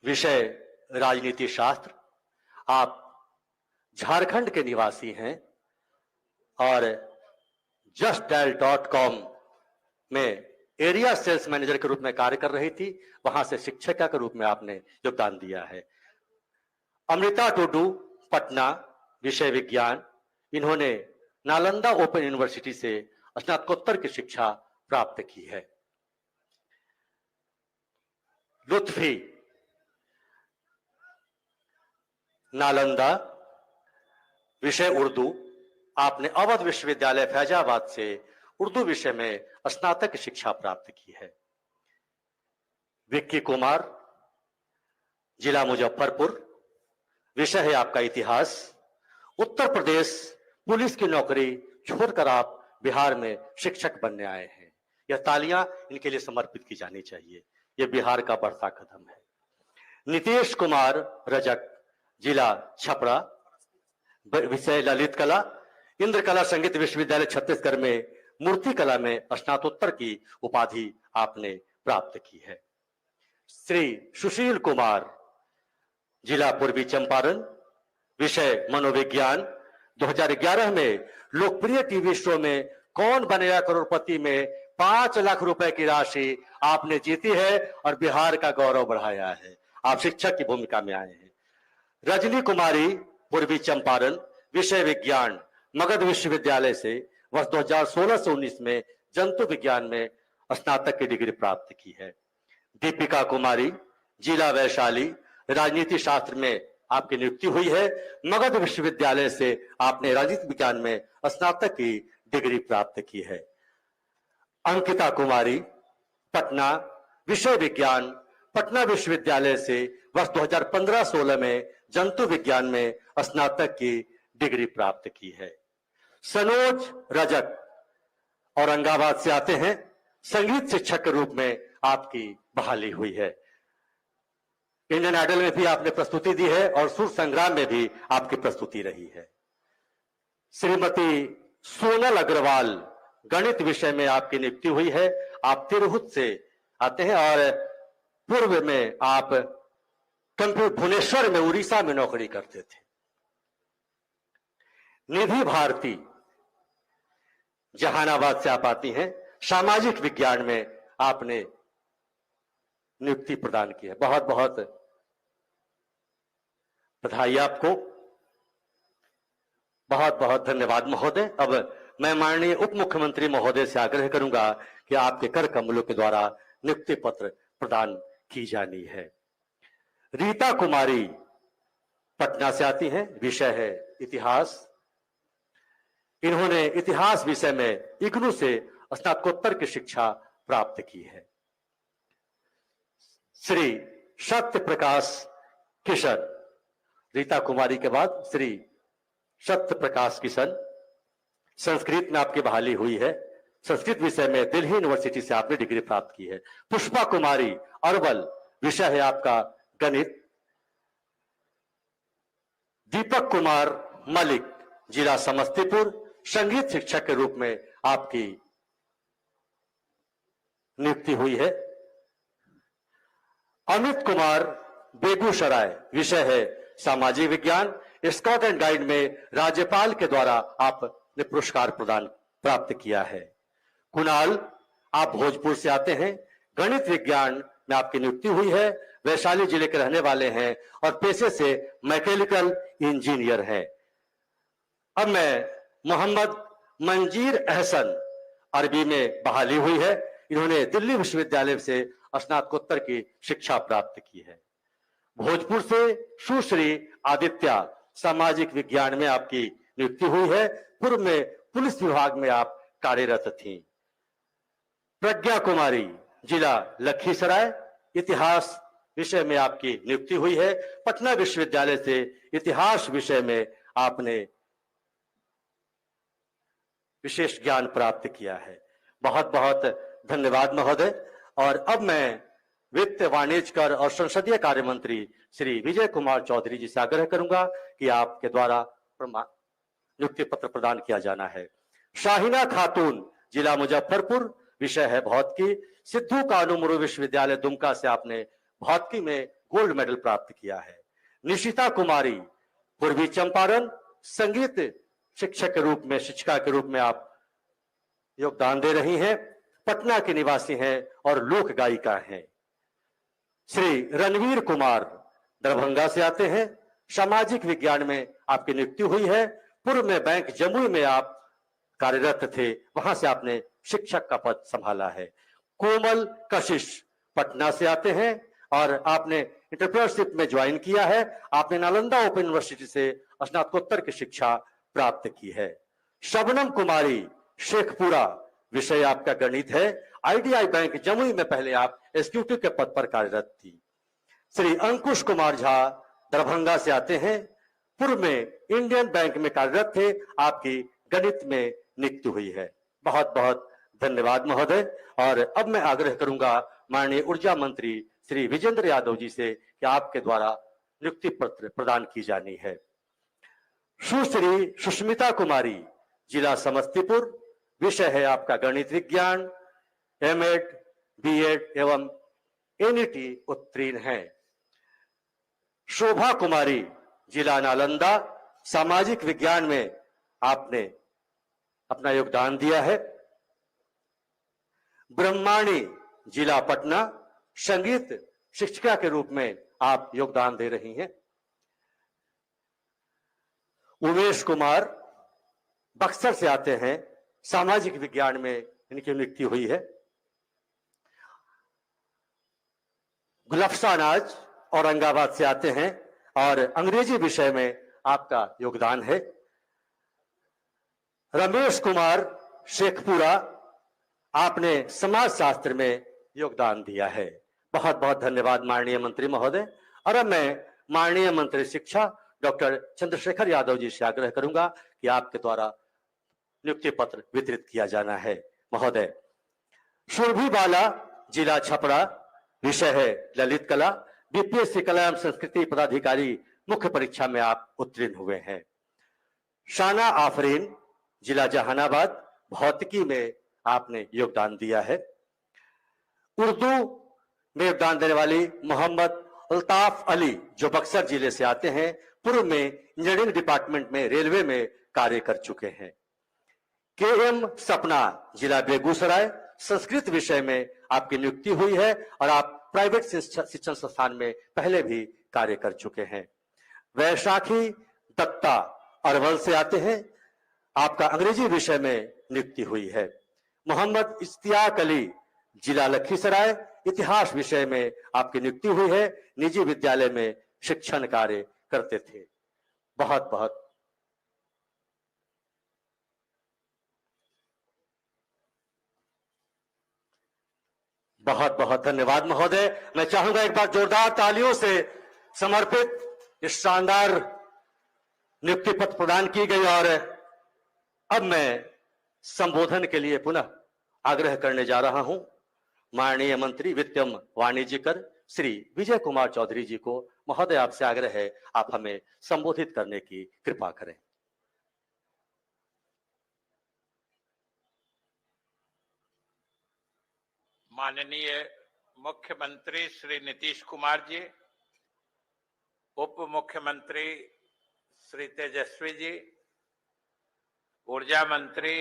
विषय राजनीति शास्त्र। आप झारखंड के निवासी हैं और justdial.com में एरिया सेल्स मैनेजर के रूप में कार्य कर रही थी, वहां से शिक्षिका के रूप में आपने योगदान दिया है। अमृता टुडू, पटना, विषय विज्ञान। इन्होंने नालंदा ओपन यूनिवर्सिटी से स्नातकोत्तर की शिक्षा प्राप्त की है। लुत्फी, नालंदा, विषय उर्दू। आपने अवध विश्वविद्यालय फैजाबाद से उर्दू विषय में स्नातक की शिक्षा प्राप्त की है। विक्की कुमार, जिला मुजफ्फरपुर, विषय है आपका इतिहास। उत्तर प्रदेश पुलिस की नौकरी छोड़कर आप बिहार में शिक्षक बनने आए हैं। यह तालियां इनके लिए समर्पित की जानी चाहिए। यह बिहार का बढ़ता कदम है। नीतीश कुमार रजक, जिला छपरा, विषय ललित कला। इंद्र कला संगीत विश्वविद्यालय छत्तीसगढ़ में मूर्ति कला में स्नातकोत्तर की उपाधि आपने प्राप्त की है। श्री सुशील कुमार, जिला पूर्वी चंपारण, विषय मनोविज्ञान। 2011 में लोकप्रिय टीवी शो में कौन बनेगा करोड़पति में 5 लाख रुपए की राशि आपने जीती है और बिहार का गौरव बढ़ाया है। आप शिक्षक की भूमिका में आए हैं। रजनी कुमारी, पूर्वी चंपारण, विषय विज्ञान, मगध विश्वविद्यालय से वर्ष 2016 से 19 में जंतु विज्ञान में स्नातक की डिग्री प्राप्त की है। दीपिका कुमारी, जिला वैशाली, राजनीति शास्त्र में आपकी नियुक्ति हुई है। मगध विश्वविद्यालय से आपने राजनीति विज्ञान में स्नातक की डिग्री प्राप्त की है। अंकिता कुमारी, पटना, विषय विज्ञान, पटना विश्वविद्यालय से वर्ष 2015-16 में जंतु विज्ञान में स्नातक की डिग्री प्राप्त की है। सनोज रजक औरंगाबाद से आते हैं, संगीत शिक्षक के रूप में आपकी बहाली हुई है। इंडियन आइडल में भी आपने प्रस्तुति दी है और सुर संग्राम में भी आपकी प्रस्तुति रही है। श्रीमती सोनल अग्रवाल, गणित विषय में आपकी नियुक्ति हुई है। आप तिरहुत से आते हैं और पूर्व में आप भुवनेश्वर में, उड़ीसा में नौकरी करते थे। निधि भारती, जहानाबाद से आप आती हैं, सामाजिक विज्ञान में आपने नियुक्ति प्रदान की है। बहुत बहुत बधाई आपको, बहुत बहुत धन्यवाद महोदय। अब मैं माननीय उप मुख्यमंत्री महोदय से आग्रह करूंगा कि आपके कर कमलों के द्वारा नियुक्ति पत्र प्रदान की जानी है। रीता कुमारी पटना से आती हैं, विषय है इतिहास। इन्होंने इतिहास विषय में इग्नू से स्नातकोत्तर की शिक्षा प्राप्त की है। श्री सत्य प्रकाश किशन, रीता कुमारी के बाद श्री सत्य प्रकाश किशन, संस्कृत में आपकी बहाली हुई है। संस्कृत विषय में दिल्ली यूनिवर्सिटी से आपने डिग्री प्राप्त की है। पुष्पा कुमारी अरवल, विषय है आपका गणित। दीपक कुमार मलिक, जिला समस्तीपुर, संगीत शिक्षक के रूप में आपकी नियुक्ति हुई है। अमित कुमार बेगूसराय, विषय है सामाजिक विज्ञान। स्काउट एंड गाइड में राज्यपाल के द्वारा आपने पुरस्कार प्रदान प्राप्त किया है। कुणाल, आप भोजपुर से आते हैं, गणित विज्ञान में आपकी नियुक्ति हुई है। वैशाली जिले के रहने वाले हैं और पेशे से मैकेनिकल इंजीनियर हैं। अब मैं मोहम्मद मंजीर अहसन, अरबी में बहाली हुई है। इन्होंने दिल्ली विश्वविद्यालय से स्नातकोत्तर की शिक्षा प्राप्त की है। भोजपुर से सुश्री आदित्या, सामाजिक विज्ञान में आपकी नियुक्ति हुई है। पूर्व में पुलिस विभाग में आप कार्यरत थीं। प्रज्ञा कुमारी, जिला लखीसराय, इतिहास विषय में आपकी नियुक्ति हुई है। पटना विश्वविद्यालय से इतिहास विषय में आपने विशेष ज्ञान प्राप्त किया है। बहुत बहुत धन्यवाद महोदय। और अब मैं वित्त, वाणिज्य कर और संसदीय कार्य मंत्री श्री विजय कुमार चौधरी जी से आग्रह करूंगा कि आपके द्वारा नियुक्ति पत्र प्रदान किया जाना है। शाहिना खातून, जिला मुजफ्फरपुर, विषय है भौतिकी। सिद्धू कानूमुरु विश्वविद्यालय दुमका से आपने भौतिकी में गोल्ड मेडल प्राप्त किया है। निशिता कुमारी, पूर्वी चंपारण, संगीत शिक्षक के रूप में, शिक्षिका के रूप में आप योगदान दे रही हैं। पटना के निवासी हैं और लोक गायिका हैं। श्री रणवीर कुमार, दरभंगा से आते हैं, सामाजिक विज्ञान में आपकी नियुक्ति हुई है। पूर्व में बैंक जमुई में आप कार्यरत थे, वहां से आपने शिक्षक का पद संभाला है। कोमल कशिश, पटना से आते हैं और आपने एंटरप्रेन्योरशिप में ज्वाइन किया है। आपने नालंदा ओपन यूनिवर्सिटी से स्नातकोत्तर की शिक्षा प्राप्त की है। शबनम कुमारी, शेखपुरा, विषय आपका गणित है। आईडीआई बैंक जमुई में पहले आप एग्जीक्यूटिव के पद पर कार्यरत थी। श्री अंकुश कुमार झा, दरभंगा से आते हैं, पूर्व में इंडियन बैंक में कार्यरत थे, आपकी गणित में नियुक्ति हुई है। बहुत बहुत धन्यवाद महोदय। और अब मैं आग्रह करूंगा माननीय ऊर्जा मंत्री श्री विजेंद्र यादव जी से कि आपके द्वारा नियुक्ति पत्र प्रदान की जानी है। सुश्री सुष्मिता कुमारी, जिला समस्तीपुर, विषय है आपका गणित विज्ञान। एमएड, बीएड एवं एनईटी उत्तीर्ण हैं। शोभा कुमारी, जिला नालंदा, सामाजिक विज्ञान में आपने अपना योगदान दिया है। ब्रह्माणी, जिला पटना, संगीत शिक्षिका के रूप में आप योगदान दे रही हैं। उमेश कुमार, बक्सर से आते हैं, सामाजिक विज्ञान में इनकी नियुक्ति हुई है। गुलफ्सा नाज, औरंगाबाद से आते हैं और अंग्रेजी विषय में आपका योगदान है। रमेश कुमार शेखपुरा, आपने समाज शास्त्र में योगदान दिया है। बहुत बहुत धन्यवाद माननीय मंत्री महोदय। और अब मैं माननीय मंत्री शिक्षा डॉक्टर चंद्रशेखर यादव जी से आग्रह करूंगा कि आपके द्वारा नियुक्ति पत्र वितरित किया जाना है। महोदय, सुरभि बाला, जिला छपरा, विषय है ललित कला, बीपीएससी कला एवं संस्कृति पदाधिकारी, मुख्य परीक्षा में आप उत्तीर्ण हुए हैं। शाना आफरीन, जिला जहानाबाद, भौतिकी में आपने योगदान दिया है। उर्दू में योगदान देने वाली मोहम्मद अल्ताफ अली, जो बक्सर जिले से आते हैं, पूर्व में इंजीनियरिंग डिपार्टमेंट में रेलवे में कार्य कर चुके हैं। केएम सपना, जिला बेगूसराय, संस्कृत विषय में आपकी नियुक्ति हुई है और आप प्राइवेट शिक्षण संस्थान में पहले भी कार्य कर चुके हैं। वैशाखी दत्ता अरवल से आते हैं, आपका अंग्रेजी विषय में नियुक्ति हुई है। मोहम्मद इश्तियाक अली, जिला लखीसराय, इतिहास विषय में आपकी नियुक्ति हुई है। निजी विद्यालय में शिक्षण कार्य करते थे। बहुत बहुत बहुत बहुत धन्यवाद महोदय। मैं चाहूंगा एक बार जोरदार तालियों से समर्पित इस शानदार नियुक्ति पत्र प्रदान की गई। और अब मैं संबोधन के लिए पुनः आग्रह करने जा रहा हूं माननीय मंत्री वित्त एवं वाणिज्य कर श्री विजय कुमार चौधरी जी को। महोदय, आपसे आग्रह है आप हमें संबोधित करने की कृपा करें। माननीय मुख्यमंत्री श्री नीतीश कुमार जी, उप मुख्यमंत्री श्री तेजस्वी जी, ऊर्जा मंत्री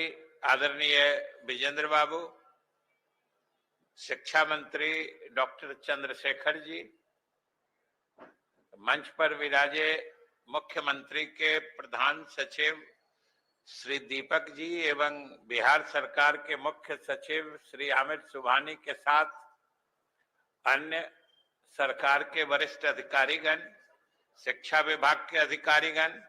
आदरणीय विजेंद्र बाबू, शिक्षा मंत्री डॉक्टर चंद्रशेखर जी, मंच पर विराजे मुख्यमंत्री के प्रधान सचिव श्री दीपक जी एवं बिहार सरकार के मुख्य सचिव श्री आमिर सुबहानी के साथ अन्य सरकार के वरिष्ठ अधिकारीगण, शिक्षा विभाग के अधिकारीगण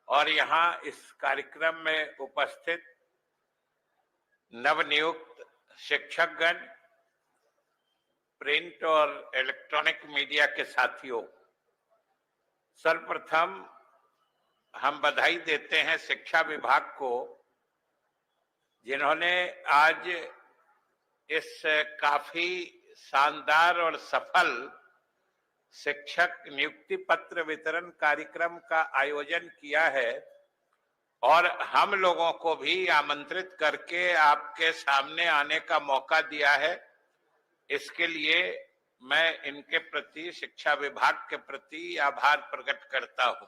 और यहाँ इस कार्यक्रम में उपस्थित नवनियुक्त शिक्षकगण, प्रिंट और इलेक्ट्रॉनिक मीडिया के साथियों, सर्वप्रथम हम बधाई देते हैं शिक्षा विभाग को, जिन्होंने आज इस काफी शानदार और सफल शिक्षक नियुक्ति पत्र वितरण कार्यक्रम का आयोजन किया है और हम लोगों को भी आमंत्रित करके आपके सामने आने का मौका दिया है। इसके लिए मैं इनके प्रति, शिक्षा विभाग के प्रति आभार प्रकट करता हूं।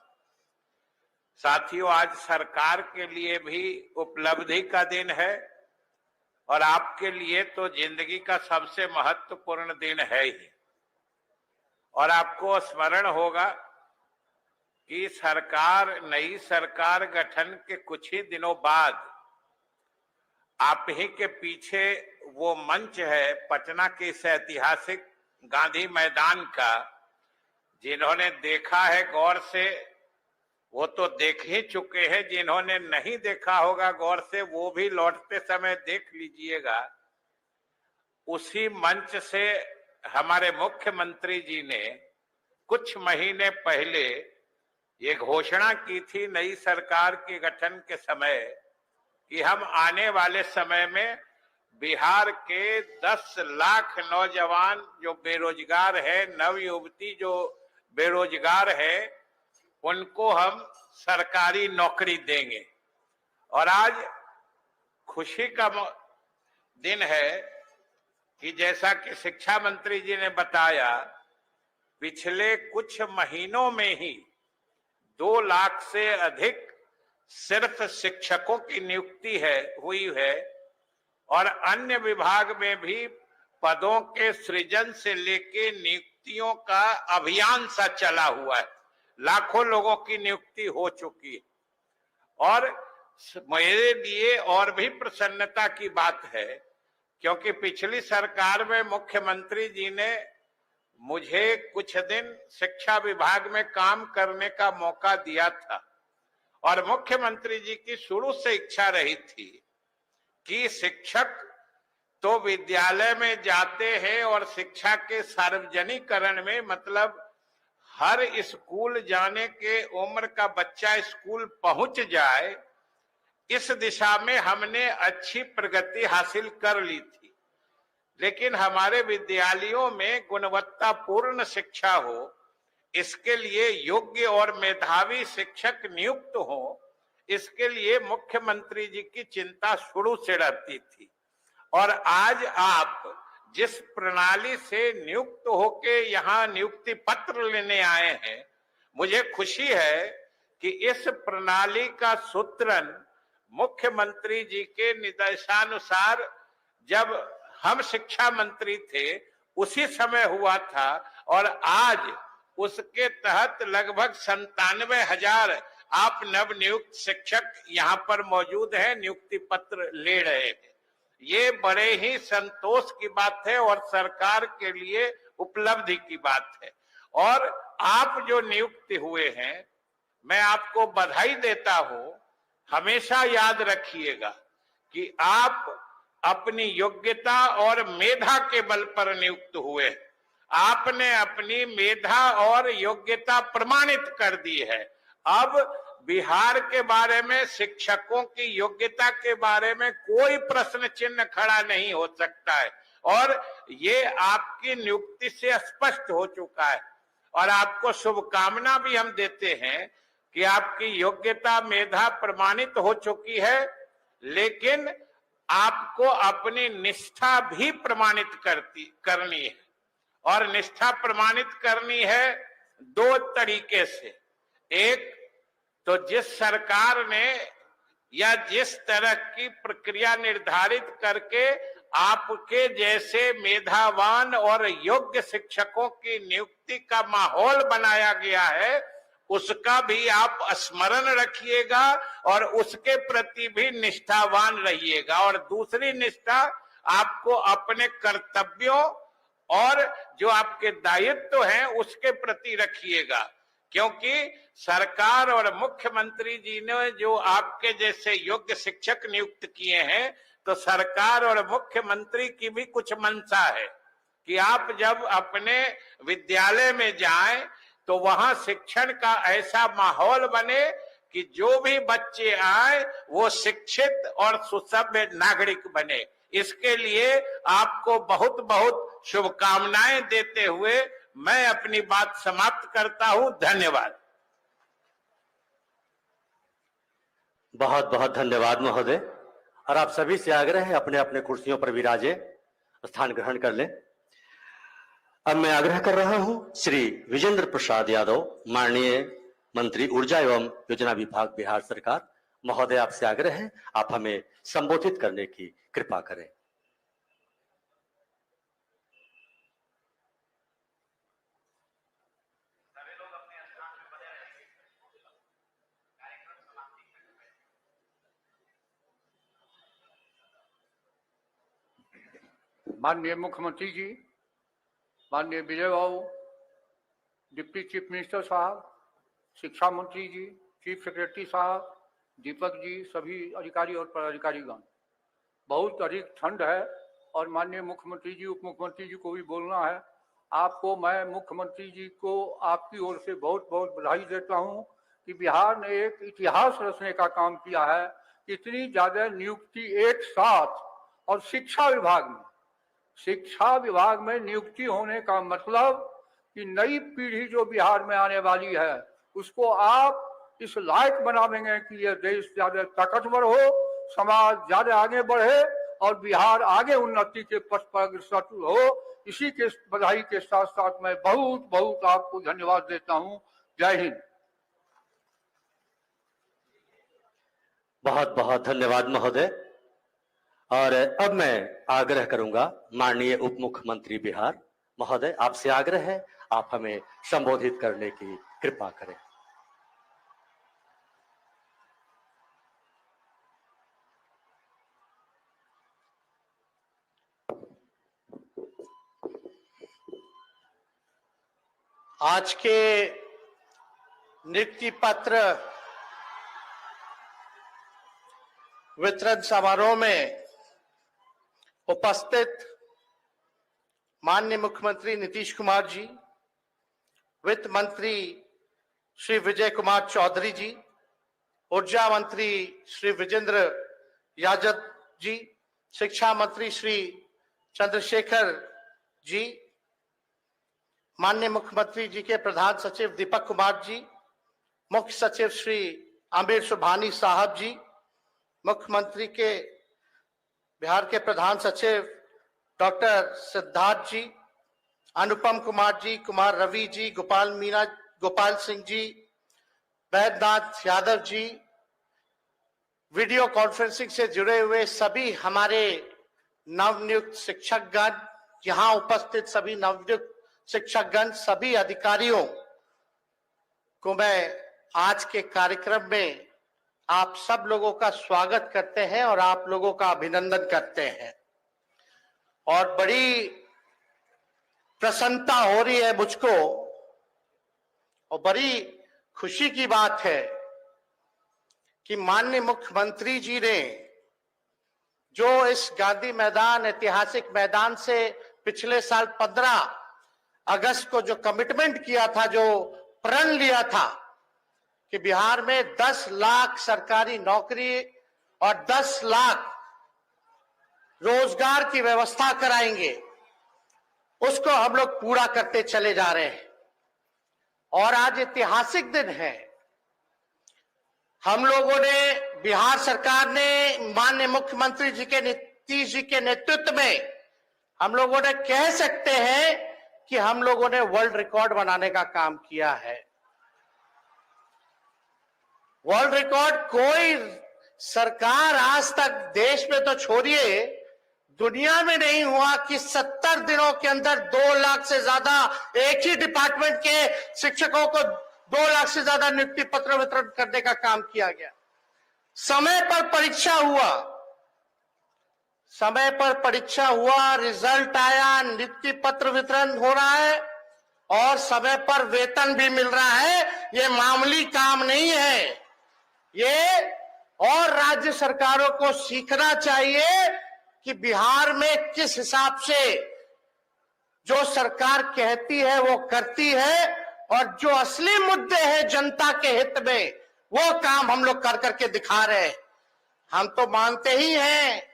साथियों, आज सरकार के लिए भी उपलब्धि का दिन है और आपके लिए तो जिंदगी का सबसे महत्वपूर्ण दिन है ही। और आपको स्मरण होगा कि नई सरकार गठन के कुछ ही दिनों बाद आप ही के पीछे वो मंच है पटना के इस ऐतिहासिक गांधी मैदान का, जिन्होंने देखा है गौर से वो तो देख ही चुके हैं, जिन्होंने नहीं देखा होगा गौर से वो भी लौटते समय देख लीजिएगा। उसी मंच से हमारे मुख्यमंत्री जी ने कुछ महीने पहले ये घोषणा की थी नई सरकार के गठन के समय कि हम आने वाले समय में बिहार के 10 लाख नौजवान जो बेरोजगार है, नवयुवती जो बेरोजगार है, उनको हम सरकारी नौकरी देंगे। और आज खुशी का दिन है कि जैसा कि शिक्षा मंत्री जी ने बताया, पिछले कुछ महीनों में ही 2 लाख से अधिक सिर्फ शिक्षकों की नियुक्ति हुई है और अन्य विभाग में भी पदों के सृजन से लेके नियुक्तियों का अभियान सा चला हुआ है। लाखों लोगों की नियुक्ति हो चुकी है और मेरे लिए और भी प्रसन्नता की बात है क्योंकि पिछली सरकार में मुख्यमंत्री जी ने मुझे कुछ दिन शिक्षा विभाग में काम करने का मौका दिया था और मुख्यमंत्री जी की शुरू से इच्छा रही थी कि शिक्षक तो विद्यालय में जाते हैं और शिक्षा के सार्वजनिकरण में, मतलब हर स्कूल जाने के उम्र का बच्चा स्कूल पहुंच जाए, इस दिशा में हमने अच्छी प्रगति हासिल कर ली थी। लेकिन हमारे विद्यालयों में गुणवत्तापूर्ण शिक्षा हो, इसके लिए योग्य और मेधावी शिक्षक नियुक्त हो, इसके लिए मुख्यमंत्री जी की चिंता शुरू से रहती थी। और आज आप जिस प्रणाली से नियुक्त होके यहाँ नियुक्ति पत्र लेने आए हैं, मुझे खुशी है कि इस प्रणाली का सूत्रण मुख्यमंत्री जी के निर्देशानुसार जब हम शिक्षा मंत्री थे उसी समय हुआ था और आज उसके तहत लगभग 97,000 आप नवनियुक्त शिक्षक यहाँ पर मौजूद हैं, नियुक्ति पत्र ले रहे हैं। ये बड़े ही संतोष की बात है और सरकार के लिए उपलब्धि की बात है। और आप जो नियुक्त हुए हैं, मैं आपको बधाई देता हूं। हमेशा याद रखिएगा कि आप अपनी योग्यता और मेधा के बल पर नियुक्त हुए। आपने अपनी मेधा और योग्यता प्रमाणित कर दी है। अब बिहार के बारे में, शिक्षकों की योग्यता के बारे में कोई प्रश्न चिन्ह खड़ा नहीं हो सकता है और ये आपकी नियुक्ति से स्पष्ट हो चुका है। और आपको शुभकामना भी हम देते हैं कि आपकी योग्यता मेधा प्रमाणित हो चुकी है, लेकिन आपको अपनी निष्ठा भी प्रमाणित करनी है। और निष्ठा प्रमाणित करनी है दो तरीके से। एक तो जिस सरकार ने या जिस तरह की प्रक्रिया निर्धारित करके आपके जैसे मेधावान और योग्य शिक्षकों की नियुक्ति का माहौल बनाया गया है, उसका भी आप स्मरण रखिएगा और उसके प्रति भी निष्ठावान रहिएगा। और दूसरी निष्ठा आपको अपने कर्तव्यों और जो आपके दायित्व हैं उसके प्रति रखिएगा, क्योंकि सरकार और मुख्यमंत्री जी ने जो आपके जैसे योग्य शिक्षक नियुक्त किए हैं, तो सरकार और मुख्यमंत्री की भी कुछ मंशा है कि आप जब अपने विद्यालय में जाएं तो वहां शिक्षण का ऐसा माहौल बने कि जो भी बच्चे आए वो शिक्षित और सुसभ्य नागरिक बने। इसके लिए आपको बहुत बहुत शुभकामनाएं देते हुए मैं अपनी बात समाप्त करता हूं। धन्यवाद। बहुत बहुत धन्यवाद महोदय। और आप सभी से आग्रह है अपने अपने कुर्सियों पर विराजे, स्थान ग्रहण कर लें। अब मैं आग्रह कर रहा हूं श्री विजेंद्र प्रसाद यादव, माननीय मंत्री ऊर्जा एवं योजना विभाग बिहार सरकार महोदय, आपसे आग्रह है आप हमें संबोधित करने की कृपा करें। माननीय मुख्यमंत्री जी, माननीय विजय बाबू, डिप्टी चीफ मिनिस्टर साहब, शिक्षा मंत्री जी, चीफ सेक्रेटरी साहब, दीपक जी, सभी अधिकारी और पदाधिकारीगण, बहुत अधिक ठंड है और माननीय मुख्यमंत्री जी, उप मुख्यमंत्री जी को भी बोलना है। आपको मैं मुख्यमंत्री जी को आपकी ओर से बहुत बहुत बधाई देता हूं कि बिहार ने एक इतिहास रचने का काम किया है। इतनी ज्यादा नियुक्ति एक साथ, और शिक्षा विभाग में नियुक्ति होने का मतलब कि नई पीढ़ी जो बिहार में आने वाली है उसको आप इस लायक बनावेंगे कि ये देश ज्यादा ताकतवर हो, समाज ज्यादा आगे बढ़े और बिहार आगे उन्नति के पथ पर अग्रसर हो। इसी के बधाई के साथ साथ मैं बहुत बहुत आपको धन्यवाद देता हूं। जय हिंद। बहुत बहुत धन्यवाद महोदय। और अब मैं आग्रह करूंगा माननीय उप मुख्यमंत्री बिहार महोदय, आपसे आग्रह है आप हमें संबोधित करने की कृपा करें। आज के नियुक्ति पत्र वितरण समारोह में उपस्थित माननीय मुख्यमंत्री नीतीश कुमार जी, वित्त मंत्री श्री विजय कुमार चौधरी जी, ऊर्जा मंत्री श्री विजेंद्र यादव जी, शिक्षा मंत्री श्री चंद्रशेखर जी, माननीय मुख्यमंत्री जी के प्रधान सचिव दीपक कुमार जी, मुख्य सचिव श्री आमिर सुबहानी साहब जी, मुख्यमंत्री के बिहार के प्रधान सचिव डॉक्टर सिद्धार्थ जी, अनुपम कुमार जी, कुमार रवि जी, गोपाल सिंह जी, वैद्यनाथ यादव जी, वीडियो कॉन्फ्रेंसिंग से जुड़े हुए सभी हमारे नवनियुक्त शिक्षकगण, यहाँ उपस्थित सभी नवनियुक्त शिक्षकगण, सभी अधिकारियों को मैं आज के कार्यक्रम में आप सब लोगों का स्वागत करते हैं और आप लोगों का अभिनंदन करते हैं। और बड़ी प्रसन्नता हो रही है मुझको और बड़ी खुशी की बात है कि माननीय मुख्यमंत्री जी ने जो इस गांधी मैदान, ऐतिहासिक मैदान से पिछले साल 15 अगस्त को जो कमिटमेंट किया था, जो प्रण लिया था कि बिहार में 10 लाख सरकारी नौकरी और 10 लाख रोजगार की व्यवस्था कराएंगे, उसको हम लोग पूरा करते चले जा रहे हैं। और आज ऐतिहासिक दिन है। हम लोगों ने, बिहार सरकार ने माननीय मुख्यमंत्री जी के नीतीश जी के नेतृत्व में हम लोगों ने कह सकते हैं कि हम लोगों ने वर्ल्ड रिकॉर्ड बनाने का काम किया है। वर्ल्ड रिकॉर्ड कोई सरकार आज तक देश में तो छोड़िए, दुनिया में नहीं हुआ कि 70 दिनों के अंदर 2 लाख से ज्यादा एक ही डिपार्टमेंट के शिक्षकों को 2 लाख से ज्यादा नियुक्ति पत्र वितरण करने का काम किया गया। समय पर परीक्षा हुआ, समय पर परीक्षा हुआ, रिजल्ट आया, नियुक्ति पत्र वितरण हो रहा है और समय पर वेतन भी मिल रहा है। ये मामूली काम नहीं है। ये और राज्य सरकारों को सीखना चाहिए कि बिहार में किस हिसाब से जो सरकार कहती है वो करती है और जो असली मुद्दे हैं जनता के हित में, वो काम हम लोग कर करके दिखा रहे हैं। हम तो मानते ही हैं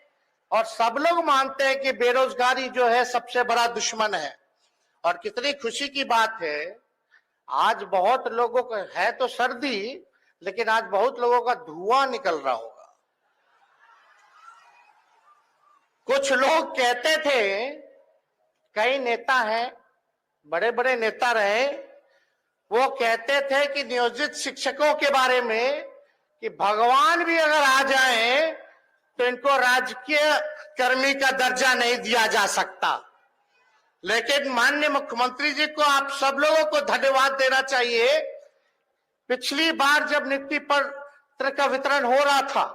और सब लोग मानते हैं कि बेरोजगारी जो है सबसे बड़ा दुश्मन है। और कितनी खुशी की बात है, आज बहुत लोगों को है तो सर्दी, लेकिन आज बहुत लोगों का धुआं निकल रहा होगा। कुछ लोग कहते थे, कई नेता हैं, बड़े बड़े नेता रहे, वो कहते थे कि नियोजित शिक्षकों के बारे में कि भगवान भी अगर आ जाए तो इनको राजकीय कर्मी का दर्जा नहीं दिया जा सकता। लेकिन माननीय मुख्यमंत्री जी को आप सब लोगों को धन्यवाद देना चाहिए। पिछली बार जब नियुक्ति पत्र का वितरण हो रहा था,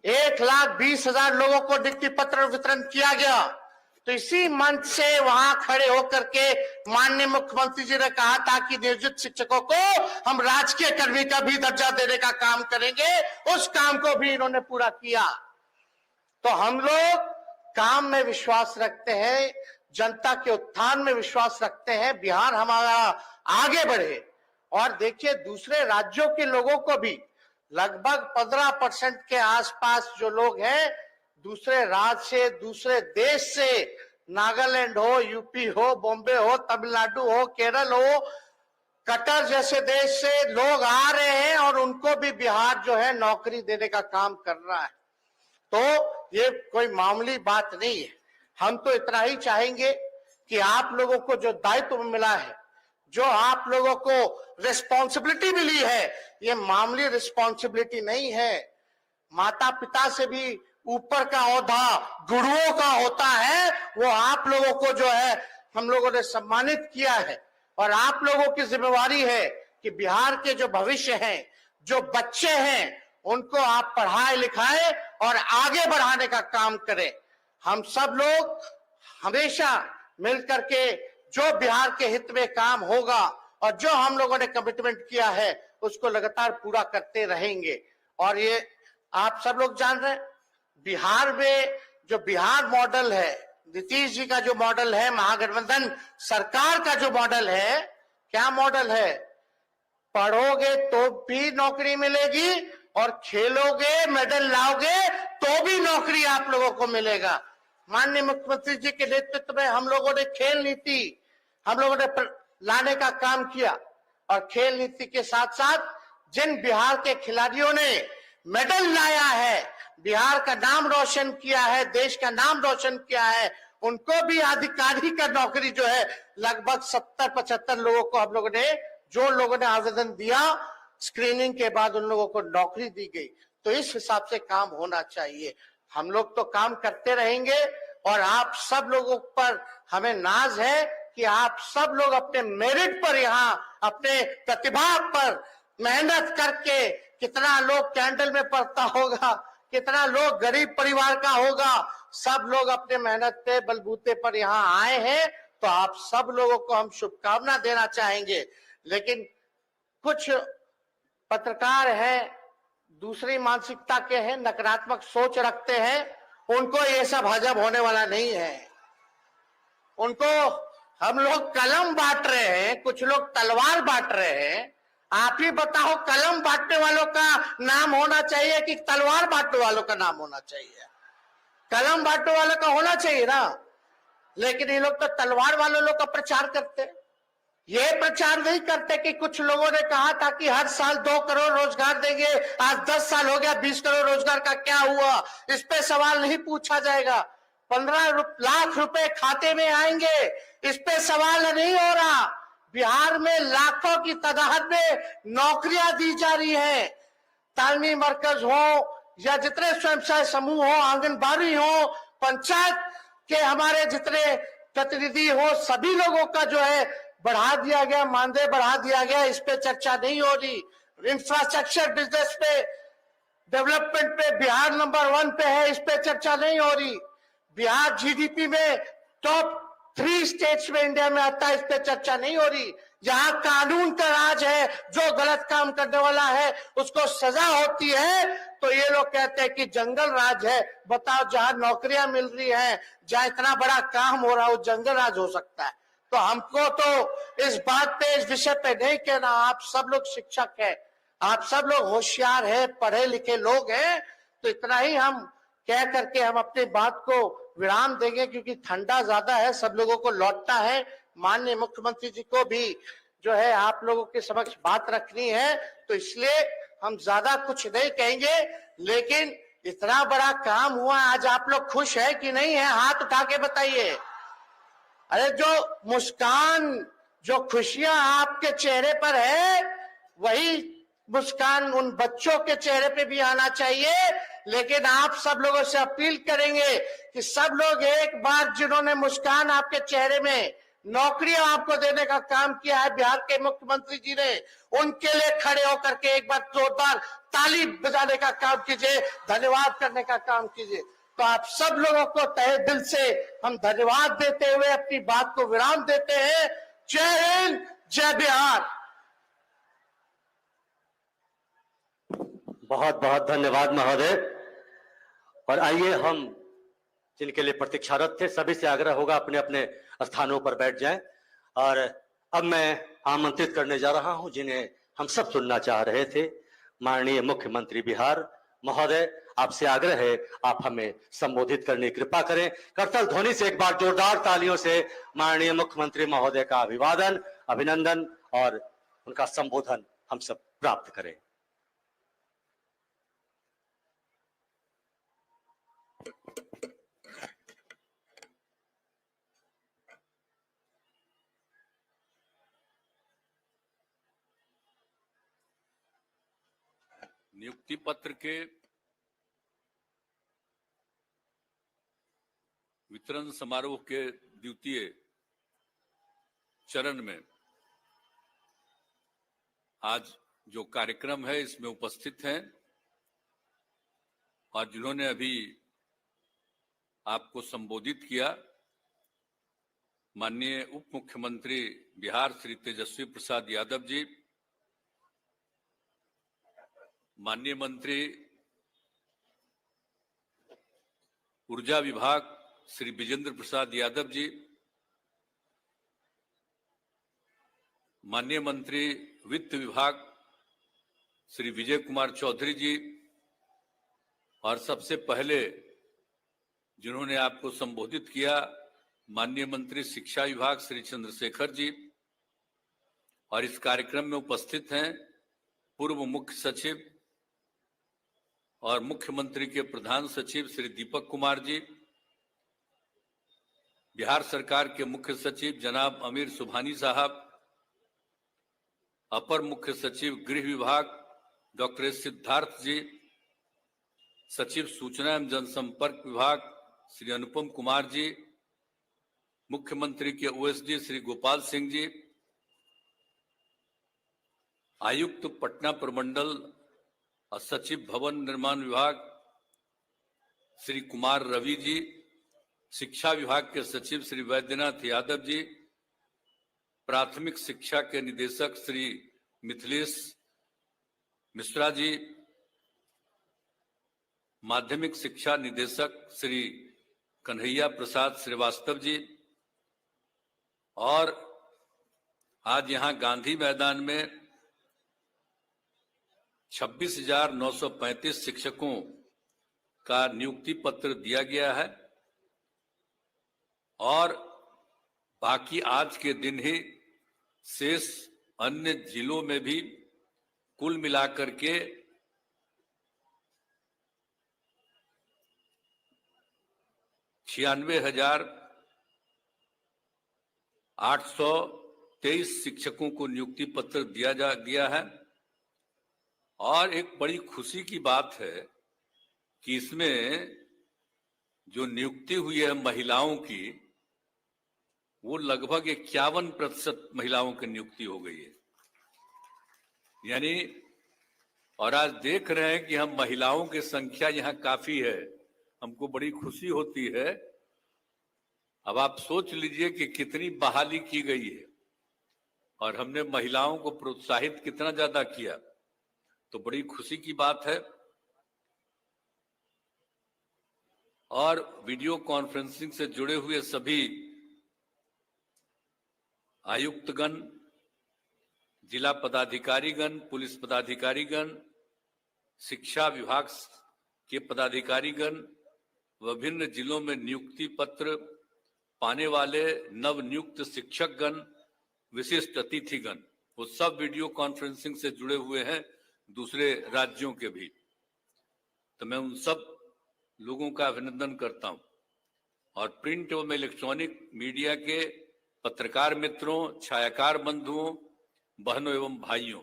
1,20,000 लोगों को नियुक्ति पत्र वितरण किया गया, तो इसी मंच से वहां खड़े होकर के माननीय मुख्यमंत्री जी ने कहा था कि नियोजित शिक्षकों को हम राजकीय कर्मी का भी दर्जा देने का काम करेंगे। उस काम को भी इन्होंने पूरा किया। तो हम लोग काम में विश्वास रखते हैं, जनता के उत्थान में विश्वास रखते हैं, बिहार हमारा आगे बढ़े। और देखिए, दूसरे राज्यों के लोगों को भी लगभग 15% के आसपास जो लोग हैं दूसरे राज्य से, दूसरे देश से, नागालैंड हो, यूपी हो, बॉम्बे हो, तमिलनाडु हो, केरल हो, कतर जैसे देश से लोग आ रहे हैं और उनको भी बिहार जो है नौकरी देने का काम कर रहा है। तो ये कोई मामूली बात नहीं है। हम तो इतना ही चाहेंगे कि आप लोगों को जो दायित्व मिला है, जो आप लोगों को रिस्पॉन्सिबिलिटी मिली है, ये मामूली रिस्पॉन्सिबिलिटी नहीं है। माता पिता से भी ऊपर का ओहदा गुरुओं का होता है, वो आप लोगों को जो है हम लोगों ने सम्मानित किया है। और आप लोगों की जिम्मेवारी है कि बिहार के जो भविष्य हैं, जो बच्चे हैं, उनको आप पढ़ाए लिखाए और आगे बढ़ाने का काम करें। हम सब लोग हमेशा मिलकर के जो बिहार के हित में काम होगा और जो हम लोगों ने कमिटमेंट किया है उसको लगातार पूरा करते रहेंगे। और ये आप सब लोग जान रहे हैं, बिहार में जो बिहार मॉडल है, नीतीश जी का जो मॉडल है, महागठबंधन सरकार का जो मॉडल है, क्या मॉडल है? पढ़ोगे तो भी नौकरी मिलेगी और खेलोगे, मेडल लाओगे तो भी नौकरी आप लोगों को मिलेगा। माननीय मुख्यमंत्री जी के नेतृत्व में हम लोगों ने खेल नीति हम लोगों ने लाने का काम किया और खेल नीति के साथ साथ जिन बिहार के खिलाड़ियों ने मेडल लाया है, बिहार का नाम रोशन किया है, देश का नाम रोशन किया है, उनको भी अधिकारी का नौकरी जो है लगभग 70-75 लोगों को हम लोगों ने, जो लोगों ने आवेदन दिया, स्क्रीनिंग के बाद उन लोगों को नौकरी दी गई। तो इस हिसाब से काम होना चाहिए। हम लोग तो काम करते रहेंगे और आप सब लोगों पर हमें नाज है कि आप सब लोग अपने मेरिट पर, यहाँ अपने प्रतिभा पर मेहनत करके, कितना लोग कैंडल में पढ़ता होगा, कितना लोग गरीब परिवार का होगा, सब लोग अपने मेहनत पे बलबूते पर यहाँ आए हैं। तो आप सब लोगों को हम शुभकामना देना चाहेंगे। लेकिन कुछ पत्रकार हैं, दूसरी मानसिकता के हैं, नकारात्मक सोच रखते हैं, उनको ये सब हजम होने वाला नहीं है। उनको हम लोग कलम बांट रहे हैं, कुछ लोग तलवार बांट रहे हैं। आप ही बताओ, कलम बांटने वालों का नाम होना चाहिए कि तलवार बांटने वालों का नाम होना चाहिए? कलम बांटने वालों का होना चाहिए ना। लेकिन ये लोग तो तलवार वालों लोग का प्रचार करते, ये प्रचार नहीं करते कि कुछ लोगों ने कहा था कि हर साल 2 करोड़ रोजगार देंगे। आज 10 साल हो गया, 20 करोड़ रोजगार का क्या हुआ? इस पे सवाल नहीं पूछा जाएगा। 15 लाख रुपए खाते में आएंगे, इस पे सवाल नहीं हो रहा। बिहार में लाखों की तादाद में नौकरियां दी जा रही है। तालमी मरकज हो या जितने स्वयं सहायता समूह हो, आंगनबाड़ी हो, पंचायत के हमारे जितने प्रतिनिधि हो, सभी लोगों का जो है बढ़ा दिया गया, मानदेय बढ़ा दिया गया। इस पे चर्चा नहीं हो रही। इंफ्रास्ट्रक्चर बिजनेस पे, डेवलपमेंट पे बिहार नंबर 1 पे है, इस पे चर्चा नहीं हो रही। बिहार जीडीपी में टॉप 3 स्टेट्स में इंडिया में आता है, इस पे चर्चा नहीं हो रही। जहां कानून का राज है, जो गलत काम करने वाला है उसको सजा होती है, तो ये लोग कहते हैं कि जंगल राज है। बताओ, जहां नौकरियां मिल रही हैं, जहां इतना बड़ा काम हो रहा है, वो जंगल राज हो सकता है? तो हमको तो इस बात पे, इस विषय पे नहीं कहना। आप सब लोग शिक्षक हैं, आप सब लोग होशियार हैं, पढ़े लिखे लोग हैं। तो इतना ही हम कह करके हम अपनी बात को विराम देंगे, क्योंकि ठंडा ज्यादा है, सब लोगों को लौटना है। माननीय मुख्यमंत्री जी को भी जो है आप लोगों के समक्ष बात रखनी है, तो इसलिए हम ज्यादा कुछ नहीं कहेंगे। लेकिन इतना बड़ा काम हुआ, आज आप लोग खुश है कि नहीं है? हाथ उठा के बताइए। अरे जो मुस्कान, जो खुशियां आपके चेहरे पर है, वही मुस्कान उन बच्चों के चेहरे पे भी आना चाहिए। लेकिन आप सब लोगों से अपील करेंगे कि सब लोग एक बार, जिन्होंने मुस्कान आपके चेहरे में, नौकरियां आपको देने का काम किया है बिहार के मुख्यमंत्री जी ने, उनके लिए खड़े होकर के एक बार जोरदार ताली बजाने का काम कीजिए, धन्यवाद करने का काम कीजिए। तो आप सब लोगों को तहे दिल से हम धन्यवाद देते हुए अपनी बात को विराम देते हैं। जय हिंद, जय बिहार। बहुत बहुत धन्यवाद महोदय। और आइए, हम जिनके लिए प्रतीक्षारत थे, सभी से आग्रह होगा अपने अपने स्थानों पर बैठ जाएं। और अब मैं आमंत्रित करने जा रहा हूं जिन्हें हम सब सुनना चाह रहे थे, माननीय मुख्यमंत्री बिहार महोदय, आपसे आग्रह है आप हमें संबोधित करने की कृपा करें। करतल ध्वनि से एक बार जोरदार तालियों से माननीय मुख्यमंत्री महोदय का अभिवादन, अभिनंदन और उनका संबोधन हम सब प्राप्त करें। नियुक्ति पत्र के वितरण समारोह के द्वितीय चरण में आज जो कार्यक्रम है इसमें उपस्थित हैं और जिन्होंने अभी आपको संबोधित किया, माननीय उप मुख्यमंत्री बिहार श्री तेजस्वी प्रसाद यादव जी, माननीय मंत्री ऊर्जा विभाग श्री विजेंद्र प्रसाद यादव जी, माननीय मंत्री वित्त विभाग श्री विजय कुमार चौधरी जी, और सबसे पहले जिन्होंने आपको संबोधित किया माननीय मंत्री शिक्षा विभाग श्री चंद्रशेखर जी, और इस कार्यक्रम में उपस्थित हैं पूर्व मुख्य सचिव और मुख्यमंत्री के प्रधान सचिव श्री दीपक कुमार जी, बिहार सरकार के मुख्य सचिव जनाब अमीर सुभानी साहब, अपर मुख्य सचिव गृह विभाग डॉक्टर सिद्धार्थ जी, सचिव सूचना एवं जनसंपर्क विभाग श्री अनुपम कुमार जी, मुख्यमंत्री के ओएसडी श्री गोपाल सिंह जी, आयुक्त पटना प्रमंडल और सचिव भवन निर्माण विभाग श्री कुमार रवि जी, शिक्षा विभाग के सचिव श्री वैद्यनाथ यादव जी, प्राथमिक शिक्षा के निदेशक श्री मिथिलेश मिश्रा जी, माध्यमिक शिक्षा निदेशक श्री कन्हैया प्रसाद श्रीवास्तव जी, और आज यहाँ गांधी मैदान में 26,935 शिक्षकों का नियुक्ति पत्र दिया गया है, और बाकी आज के दिन ही शेष अन्य जिलों में भी कुल मिलाकर के 96,823 शिक्षकों को नियुक्ति पत्र दिया है। और एक बड़ी खुशी की बात है कि इसमें जो नियुक्ति हुई है महिलाओं की, वो लगभग 51% महिलाओं की नियुक्ति हो गई है। यानी और आज देख रहे हैं कि हम महिलाओं की संख्या यहाँ काफी है, हमको बड़ी खुशी होती है। अब आप सोच लीजिए कि कितनी बहाली की गई है और हमने महिलाओं को प्रोत्साहित कितना ज्यादा किया, तो बड़ी खुशी की बात है। और वीडियो कॉन्फ्रेंसिंग से जुड़े हुए सभी आयुक्तगण, जिला पदाधिकारीगण, पुलिस पदाधिकारीगण, शिक्षा विभाग के पदाधिकारीगण, विभिन्न जिलों में नियुक्ति पत्र पाने वाले नव नियुक्त शिक्षकगण, विशिष्ट अतिथिगण, वो सब वीडियो कॉन्फ्रेंसिंग से जुड़े हुए हैं, दूसरे राज्यों के भी। तो मैं उन सब लोगों का अभिनंदन करता हूं। और प्रिंट एवं इलेक्ट्रॉनिक मीडिया के पत्रकार मित्रों, छायाकार बंधुओं, बहनों एवं भाइयों,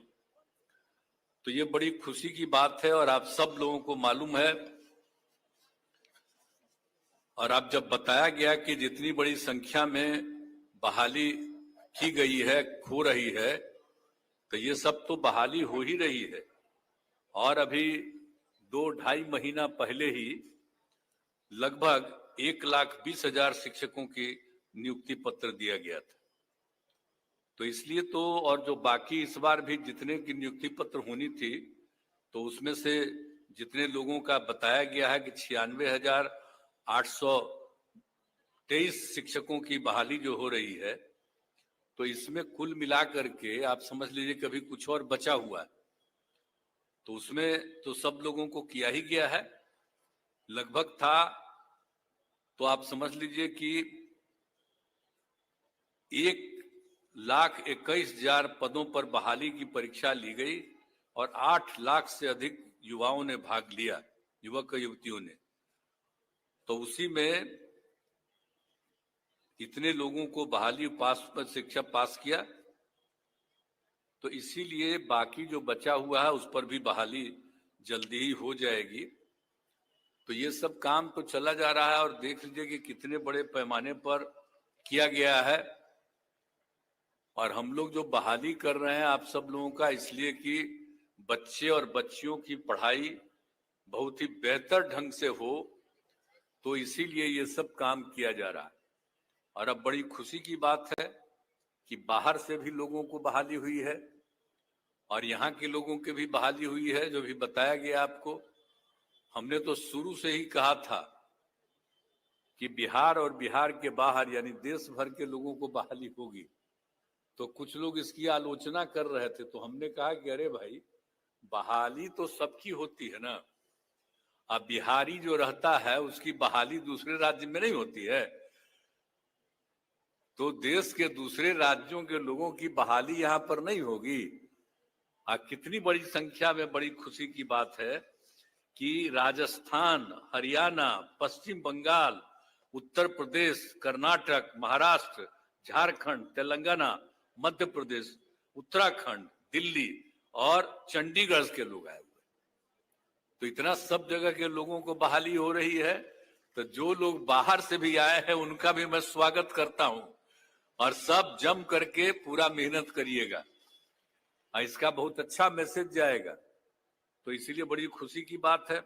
तो ये बड़ी खुशी की बात है। और आप सब लोगों को मालूम है, और आप जब बताया गया कि जितनी बड़ी संख्या में बहाली की गई है, हो रही है, तो ये सब तो बहाली हो ही रही है। और अभी 2-2.5 महीना पहले ही लगभग 1,20,000 शिक्षकों की नियुक्ति पत्र दिया गया था। तो इसलिए तो, और जो बाकी इस बार भी जितने की नियुक्ति पत्र होनी थी, तो उसमें से जितने लोगों का बताया गया है कि 96,823 शिक्षकों की बहाली जो हो रही है, तो इसमें कुल मिलाकर के आप समझ लीजिए कभी कुछ और बचा हुआ है, तो उसमें तो सब लोगों को किया ही गया है। लगभग था तो आप समझ लीजिए कि 1,21,000 पदों पर बहाली की परीक्षा ली गई और 8 लाख से अधिक युवाओं ने भाग लिया, युवक युवतियों ने। तो उसी में इतने लोगों को बहाली पर शिक्षा पास किया, तो इसीलिए बाकी जो बचा हुआ है उस पर भी बहाली जल्दी ही हो जाएगी। तो ये सब काम तो चला जा रहा है, और देख लीजिए कि कितने बड़े पैमाने पर किया गया है। और हम लोग जो बहाली कर रहे हैं आप सब लोगों का, इसलिए कि बच्चे और बच्चियों की पढ़ाई बहुत ही बेहतर ढंग से हो, तो इसीलिए ये सब काम किया जा रहा है। और अब बड़ी खुशी की बात है कि बाहर से भी लोगों को बहाली हुई है और यहाँ के लोगों की भी बहाली हुई है, जो भी बताया गया आपको। हमने तो शुरू से ही कहा था कि बिहार और बिहार के बाहर यानी देश भर के लोगों को बहाली होगी। तो कुछ लोग इसकी आलोचना कर रहे थे, तो हमने कहा कि अरे भाई, बहाली तो सबकी होती है ना। अब बिहारी जो रहता है उसकी बहाली दूसरे राज्य में नहीं होती है, तो देश के दूसरे राज्यों के लोगों की बहाली यहाँ पर नहीं होगी। कितनी बड़ी संख्या में बड़ी खुशी की बात है कि राजस्थान, हरियाणा, पश्चिम बंगाल, उत्तर प्रदेश, कर्नाटक, महाराष्ट्र, झारखंड, तेलंगाना, मध्य प्रदेश, उत्तराखंड, दिल्ली और चंडीगढ़ के लोग आए हुए। तो इतना सब जगह के लोगों को बहाली हो रही है। तो जो लोग बाहर से भी आए हैं उनका भी मैं स्वागत करता हूं और सब जम करके पूरा मेहनत करिएगा, इसका बहुत अच्छा मैसेज जाएगा। तो इसीलिए बड़ी खुशी की बात है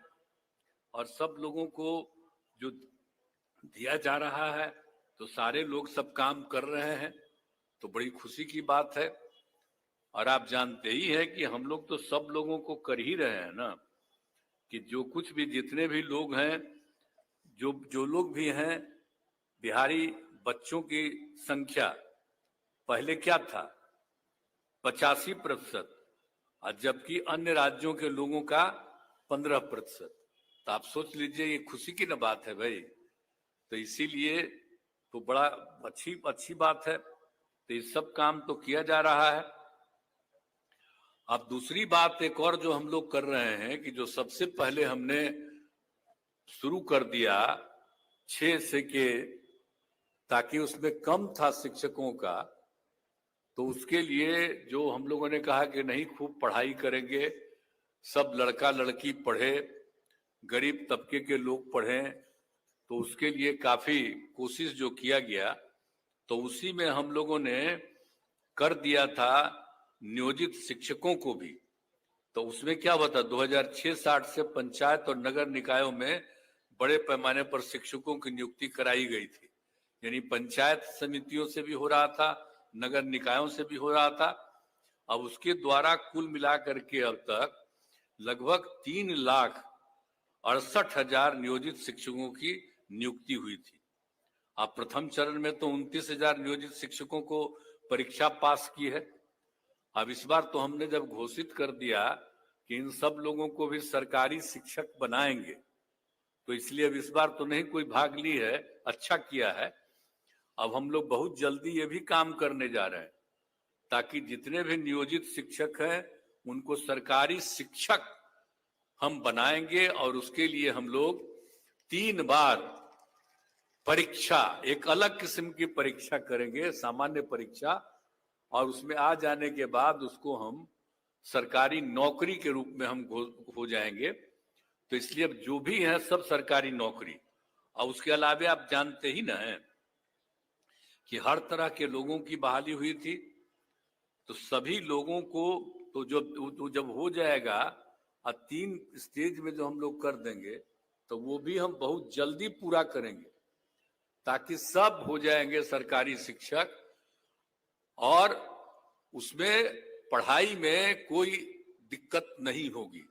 और सब लोगों को जो दिया जा रहा है तो सारे लोग सब काम कर रहे हैं, तो बड़ी खुशी की बात है। और आप जानते ही हैं कि हम लोग तो सब लोगों को कर ही रहे हैं ना, कि जो कुछ भी जितने भी लोग हैं, जो लोग भी हैं, बिहारी बच्चों की संख्या पहले क्या था 85%, और जबकि अन्य राज्यों के लोगों का 15%। तो आप सोच लीजिए, ये खुशी की ना बात है भाई। तो इसीलिए तो बड़ा अच्छी बात है। तो ये सब काम तो किया जा रहा है। अब दूसरी बात एक और जो हम लोग कर रहे हैं कि जो सबसे पहले हमने शुरू कर दिया 6 से के, ताकि उसमें कम था शिक्षकों का, तो उसके लिए जो हम लोगों ने कहा कि नहीं, खूब पढ़ाई करेंगे, सब लड़का लड़की पढ़े, गरीब तबके के लोग पढ़ें, तो उसके लिए काफी कोशिश जो किया गया, तो उसी में हम लोगों ने कर दिया था नियोजित शिक्षकों को भी। तो उसमें क्या हुआ था, 2006-07 से पंचायत और नगर निकायों में बड़े पैमाने पर शिक्षकों की नियुक्ति कराई गई थी। यानी पंचायत समितियों से भी हो रहा था, नगर निकायों से भी हो रहा था। अब उसके द्वारा कुल मिलाकर के अब तक लगभग 3,68,000 नियोजित शिक्षकों की नियुक्ति हुई थी। अब प्रथम चरण में तो 29,000 नियोजित शिक्षकों को परीक्षा पास की है। अब इस बार तो हमने जब घोषित कर दिया कि इन सब लोगों को भी सरकारी शिक्षक बनाएंगे, तो इसलिए अब इस बार तो नहीं कोई भाग ली है, अच्छा किया है। अब हम लोग बहुत जल्दी ये भी काम करने जा रहे हैं ताकि जितने भी नियोजित शिक्षक हैं उनको सरकारी शिक्षक हम बनाएंगे, और उसके लिए हम लोग 3 बार परीक्षा, एक अलग किस्म की परीक्षा करेंगे, सामान्य परीक्षा, और उसमें आ जाने के बाद उसको हम सरकारी नौकरी के रूप में हम हो जाएंगे। तो इसलिए अब जो भी है सब सरकारी नौकरी। और उसके अलावा आप जानते ही ना हैं कि हर तरह के लोगों की बहाली हुई थी, तो सभी लोगों को तो जब हो जाएगा और 3 स्टेज में जो हम लोग कर देंगे, तो वो भी हम बहुत जल्दी पूरा करेंगे ताकि सब हो जाएंगे सरकारी शिक्षक, और उसमें पढ़ाई में कोई दिक्कत नहीं होगी।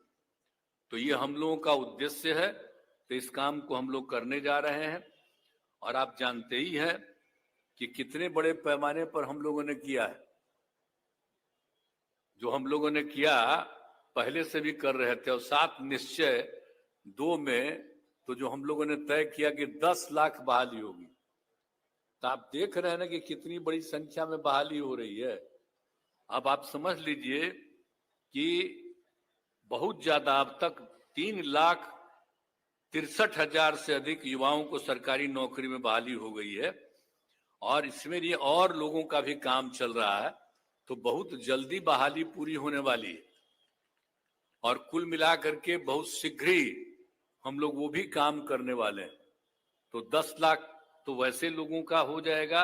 तो ये हम लोगों का उद्देश्य है। तो इस काम को हम लोग करने जा रहे हैं। और आप जानते ही हैं कि कितने बड़े पैमाने पर हम लोगों ने किया है। जो हम लोगों ने किया पहले से भी कर रहे थे, और 7 निश्चय 2 में तो जो हम लोगों ने तय किया कि 10 लाख बहाली होगी। तो आप देख रहे हैं ना कि कितनी बड़ी संख्या में बहाली हो रही है। अब आप समझ लीजिए कि बहुत ज्यादा, अब तक 3,63,000 से अधिक युवाओं को सरकारी नौकरी में बहाली हो गई है, और इसमें ये और लोगों का भी काम चल रहा है। तो बहुत जल्दी बहाली पूरी होने वाली है, और कुल मिलाकर के बहुत शीघ्र ही हम लोग वो भी काम करने वाले हैं। तो 10 लाख तो वैसे लोगों का हो जाएगा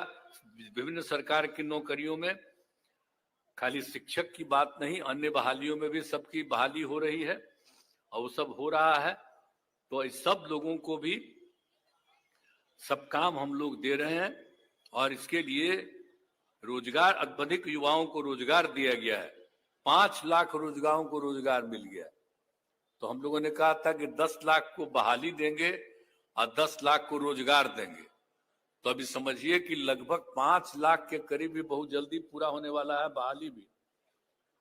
विभिन्न सरकार की नौकरियों में। खाली शिक्षक की बात नहीं, अन्य बहालियों में भी सबकी बहाली हो रही है, और वो सब हो रहा है। तो इस सब लोगों को भी सब काम हम लोग दे रहे हैं, और इसके लिए रोजगार, अधिक युवाओं को रोजगार दिया गया है। 5 लाख रोजगारों को रोजगार मिल गया। तो हम लोगों ने कहा था कि 10 लाख को बहाली देंगे और 10 लाख को रोजगार देंगे। तो अभी समझिए कि लगभग 5 लाख के करीब भी बहुत जल्दी पूरा होने वाला है, बहाली भी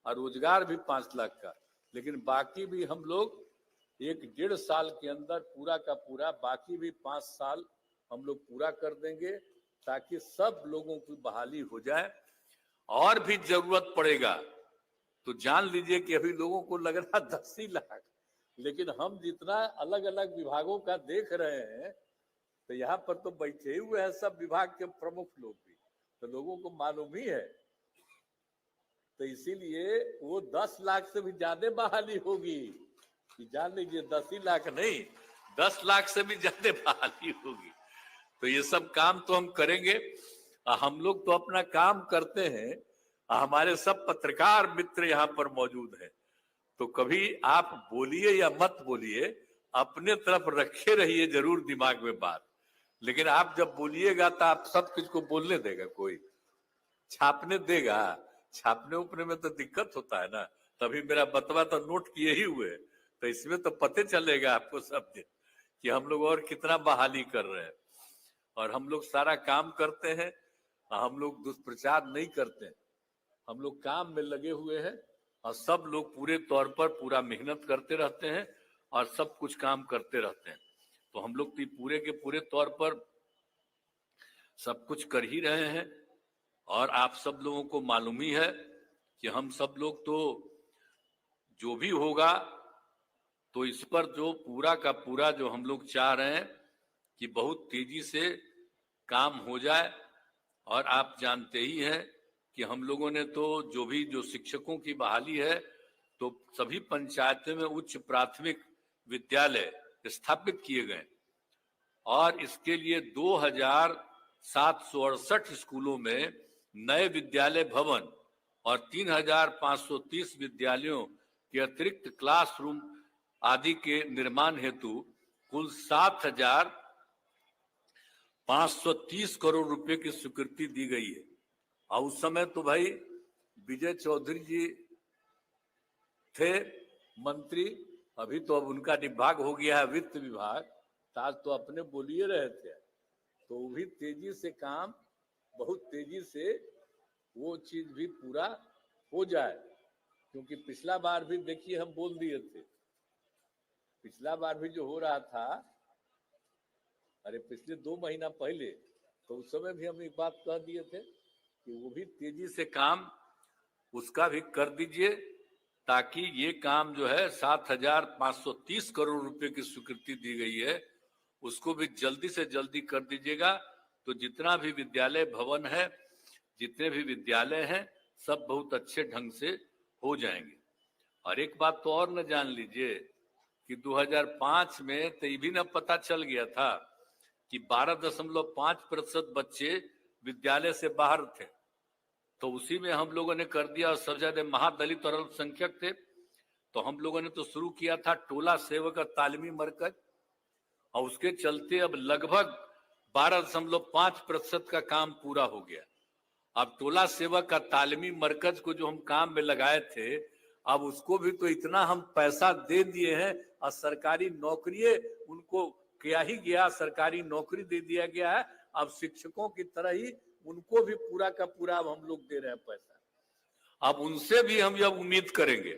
और रोजगार भी 5 लाख का। लेकिन बाकी भी हम लोग 1-1.5 साल के अंदर पूरा का पूरा, बाकी भी 5 साल हम लोग पूरा कर देंगे ताकि सब लोगों की बहाली हो जाए। और भी जरूरत पड़ेगा तो जान लीजिए कि अभी लोगों को लग रहा 10 ही लाख, लेकिन हम जितना अलग अलग विभागों का देख रहे हैं तो यहाँ पर तो बैठे हुए हैं सब विभाग के प्रमुख लोग भी, तो लोगों को मालूम ही है। तो इसीलिए वो 10 लाख से भी ज्यादा बहाली होगी, जान लीजिए 10 ही लाख नहीं, 10 लाख से भी ज्यादा बहाली होगी। तो ये सब काम तो हम करेंगे। हम लोग तो अपना काम करते हैं, हमारे सब पत्रकार मित्र यहाँ पर मौजूद हैं। तो कभी आप बोलिए या मत बोलिए, अपने तरफ रखे रहिए जरूर दिमाग में बात, लेकिन आप जब बोलिएगा तो आप सब कुछ को बोलने देगा, कोई छापने देगा? छापने उपने में तो दिक्कत होता है ना। तभी मेरा बतवा तो नोट किए ही हुए, तो इसमें तो पते चलेगा आपको सब कि हम लोग और कितना बहाली कर रहे हैं। और हम लोग सारा काम करते हैं, हम लोग दुष्प्रचार नहीं करते हैं, हम लोग काम में लगे हुए हैं और सब लोग पूरे तौर पर पूरा मेहनत करते रहते हैं और सब कुछ काम करते रहते हैं। तो हम लोग पूरे के पूरे तौर पर सब कुछ कर ही रहे हैं। और आप सब लोगों को मालूम ही है कि हम सब लोग तो जो भी होगा तो इस पर जो पूरा का पूरा जो हम लोग चाह रहे हैं कि बहुत तेजी से काम हो जाए। और आप जानते ही हैं कि हम लोगों ने तो जो शिक्षकों की बहाली है तो सभी पंचायतों में उच्च प्राथमिक विद्यालय स्थापित किए गए और इसके लिए 2768 स्कूलों में नए विद्यालय भवन और 3530 विद्यालयों के अतिरिक्त क्लासरूम आदि के निर्माण हेतु कुल 7,530 करोड़ रुपए की स्वीकृति दी गई है। और उस समय तो भाई विजय चौधरी जी थे मंत्री, अभी तो अब उनका विभाग हो गया है वित्त विभाग, आज तो अपने बोलिए रहे थे। तो वो भी तेजी से काम, बहुत तेजी से वो चीज भी पूरा हो जाए, क्योंकि पिछला बार भी देखिए हम बोल दिए थे, पिछला बार भी जो हो रहा था, अरे पिछले 2 महीना पहले, तो उस समय भी हम एक बात कह दिए थे कि वो भी तेजी से काम उसका भी कर दीजिए, ताकि ये काम जो है 7,530 करोड़ रुपए की स्वीकृति दी गई है उसको भी जल्दी से जल्दी कर दीजिएगा। तो जितना भी विद्यालय भवन है, जितने भी विद्यालय हैं, सब बहुत अच्छे ढंग से हो जाएंगे। और एक बात तो और न जान लीजिए कि 2005 में तो ये भी न पता चल गया था कि 12.5% बच्चे विद्यालय से बाहर थे, तो उसी में हम लोगों ने कर दिया। और सबसे ज्यादा महादलित और अल्पसंख्यक थे, तो हम लोगों ने तो शुरू किया था टोला सेवक तालीमी मरकज, और उसके चलते अब लगभग 12.5% का काम पूरा हो गया। अब टोला सेवक का तालीमी मरकज को जो हम काम में लगाए थे, अब उसको भी तो इतना हम पैसा दे दिए हैं और सरकारी नौकरी उनको क्या ही गया, सरकारी नौकरी दे दिया गया है। अब शिक्षकों की तरह ही उनको भी पूरा का पूरा अब हम लोग दे रहे हैं पैसा। अब उनसे भी हम जब उम्मीद करेंगे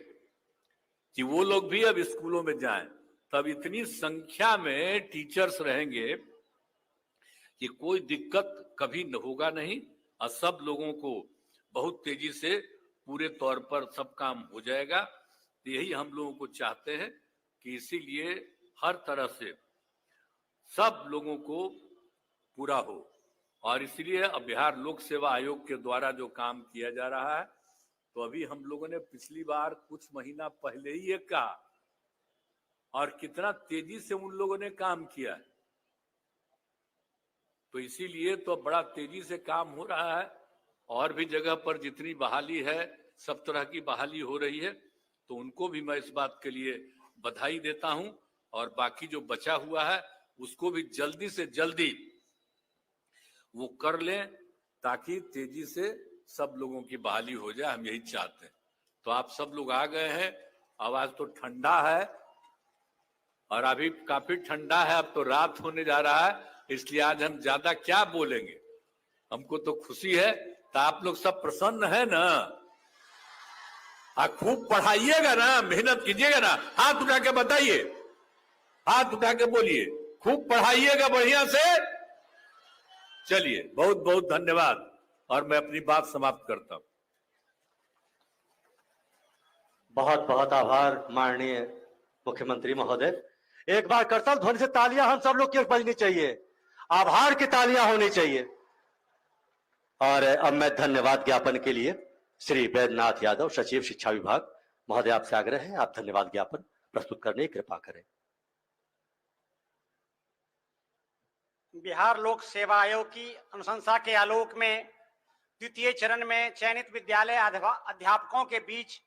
कि वो लोग भी अब स्कूलों में जाएं, तब इतनी संख्या में टीचर्स रहेंगे कि कोई दिक्कत कभी न होगा नहीं, और सब लोगों को बहुत तेजी से पूरे तौर पर सब काम हो जाएगा। तो यही हम लोगों को चाहते हैं कि इसीलिए हर तरह से सब लोगों को पूरा हो। और इसलिए अब बिहार लोक सेवा आयोग के द्वारा जो काम किया जा रहा है, तो अभी हम लोगों ने पिछली बार कुछ महीना पहले ही ये कहा, और कितना तेजी से उन लोगों ने काम किया है। तो इसीलिए तो बड़ा तेजी से काम हो रहा है। और भी जगह पर जितनी बहाली है, सब तरह की बहाली हो रही है, तो उनको भी मैं इस बात के लिए बधाई देता हूं। और बाकी जो बचा हुआ है उसको भी जल्दी से जल्दी वो कर लें ताकि तेजी से सब लोगों की बहाली हो जाए, हम यही चाहते हैं। तो आप सब लोग आ गए हैं, आवाज तो ठंडा है और अभी काफी ठंडा है, अब तो रात होने जा रहा है, इसलिए आज हम ज्यादा क्या बोलेंगे। हमको तो खुशी है, तो आप लोग सब प्रसन्न है ना? खूब पढ़ाइएगा ना, मेहनत कीजिएगा ना, हाथ उठा के बताइए, हाथ उठा के बोलिए, खूब पढ़ाइएगा बढ़िया से। चलिए, बहुत बहुत धन्यवाद और मैं अपनी बात समाप्त करता हूं। बहुत बहुत आभार माननीय मुख्यमंत्री महोदय। एक बार करतल ध्वनि से तालियां हम सब लोग की बजनी चाहिए, आभार की तालियां होनी चाहिए। और अब मैं धन्यवाद ज्ञापन के लिए श्री बैद्यनाथ यादव, सचिव शिक्षा विभाग महोदय, आपसे आग्रह है आप धन्यवाद ज्ञापन प्रस्तुत करने की कृपा करें। बिहार लोक सेवा आयोग की अनुशंसा के आलोक में द्वितीय चरण में चयनित विद्यालय अध्यापकों के बीच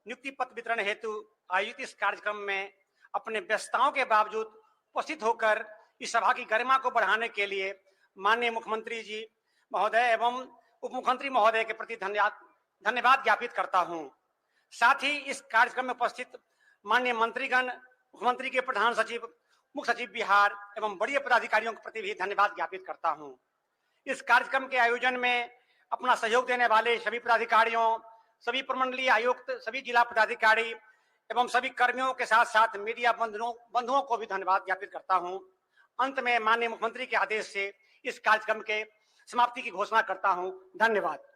नियुक्ति पत्र वितरण हेतु आयोजित इस कार्यक्रम में अपने व्यस्तताओं के बावजूद उपस्थित होकर इस सभा की गरिमा को बढ़ाने के लिए माननीय मुख्यमंत्री जी महोदय एवं उप मुख्यमंत्री महोदय के प्रति धन्यवाद ज्ञापित करता हूं। साथ ही इस कार्यक्रम में उपस्थित माननीय मंत्रीगण, मुख्यमंत्री के प्रधान सचिव, मुख्य सचिव बिहार एवं वरीय पदाधिकारियों के प्रति भी धन्यवाद ज्ञापित करता हूं। इस कार्यक्रम के आयोजन में अपना सहयोग देने वाले सभी पदाधिकारियों, सभी प्रमंडलीय आयुक्त, सभी जिला पदाधिकारी एवं सभी कर्मियों के साथ साथ मीडिया बंधुओं को भी धन्यवाद ज्ञापित करता हूं। अंत में माननीय मुख्यमंत्री के आदेश से इस कार्यक्रम के समाप्ति की घोषणा करता हूं। धन्यवाद।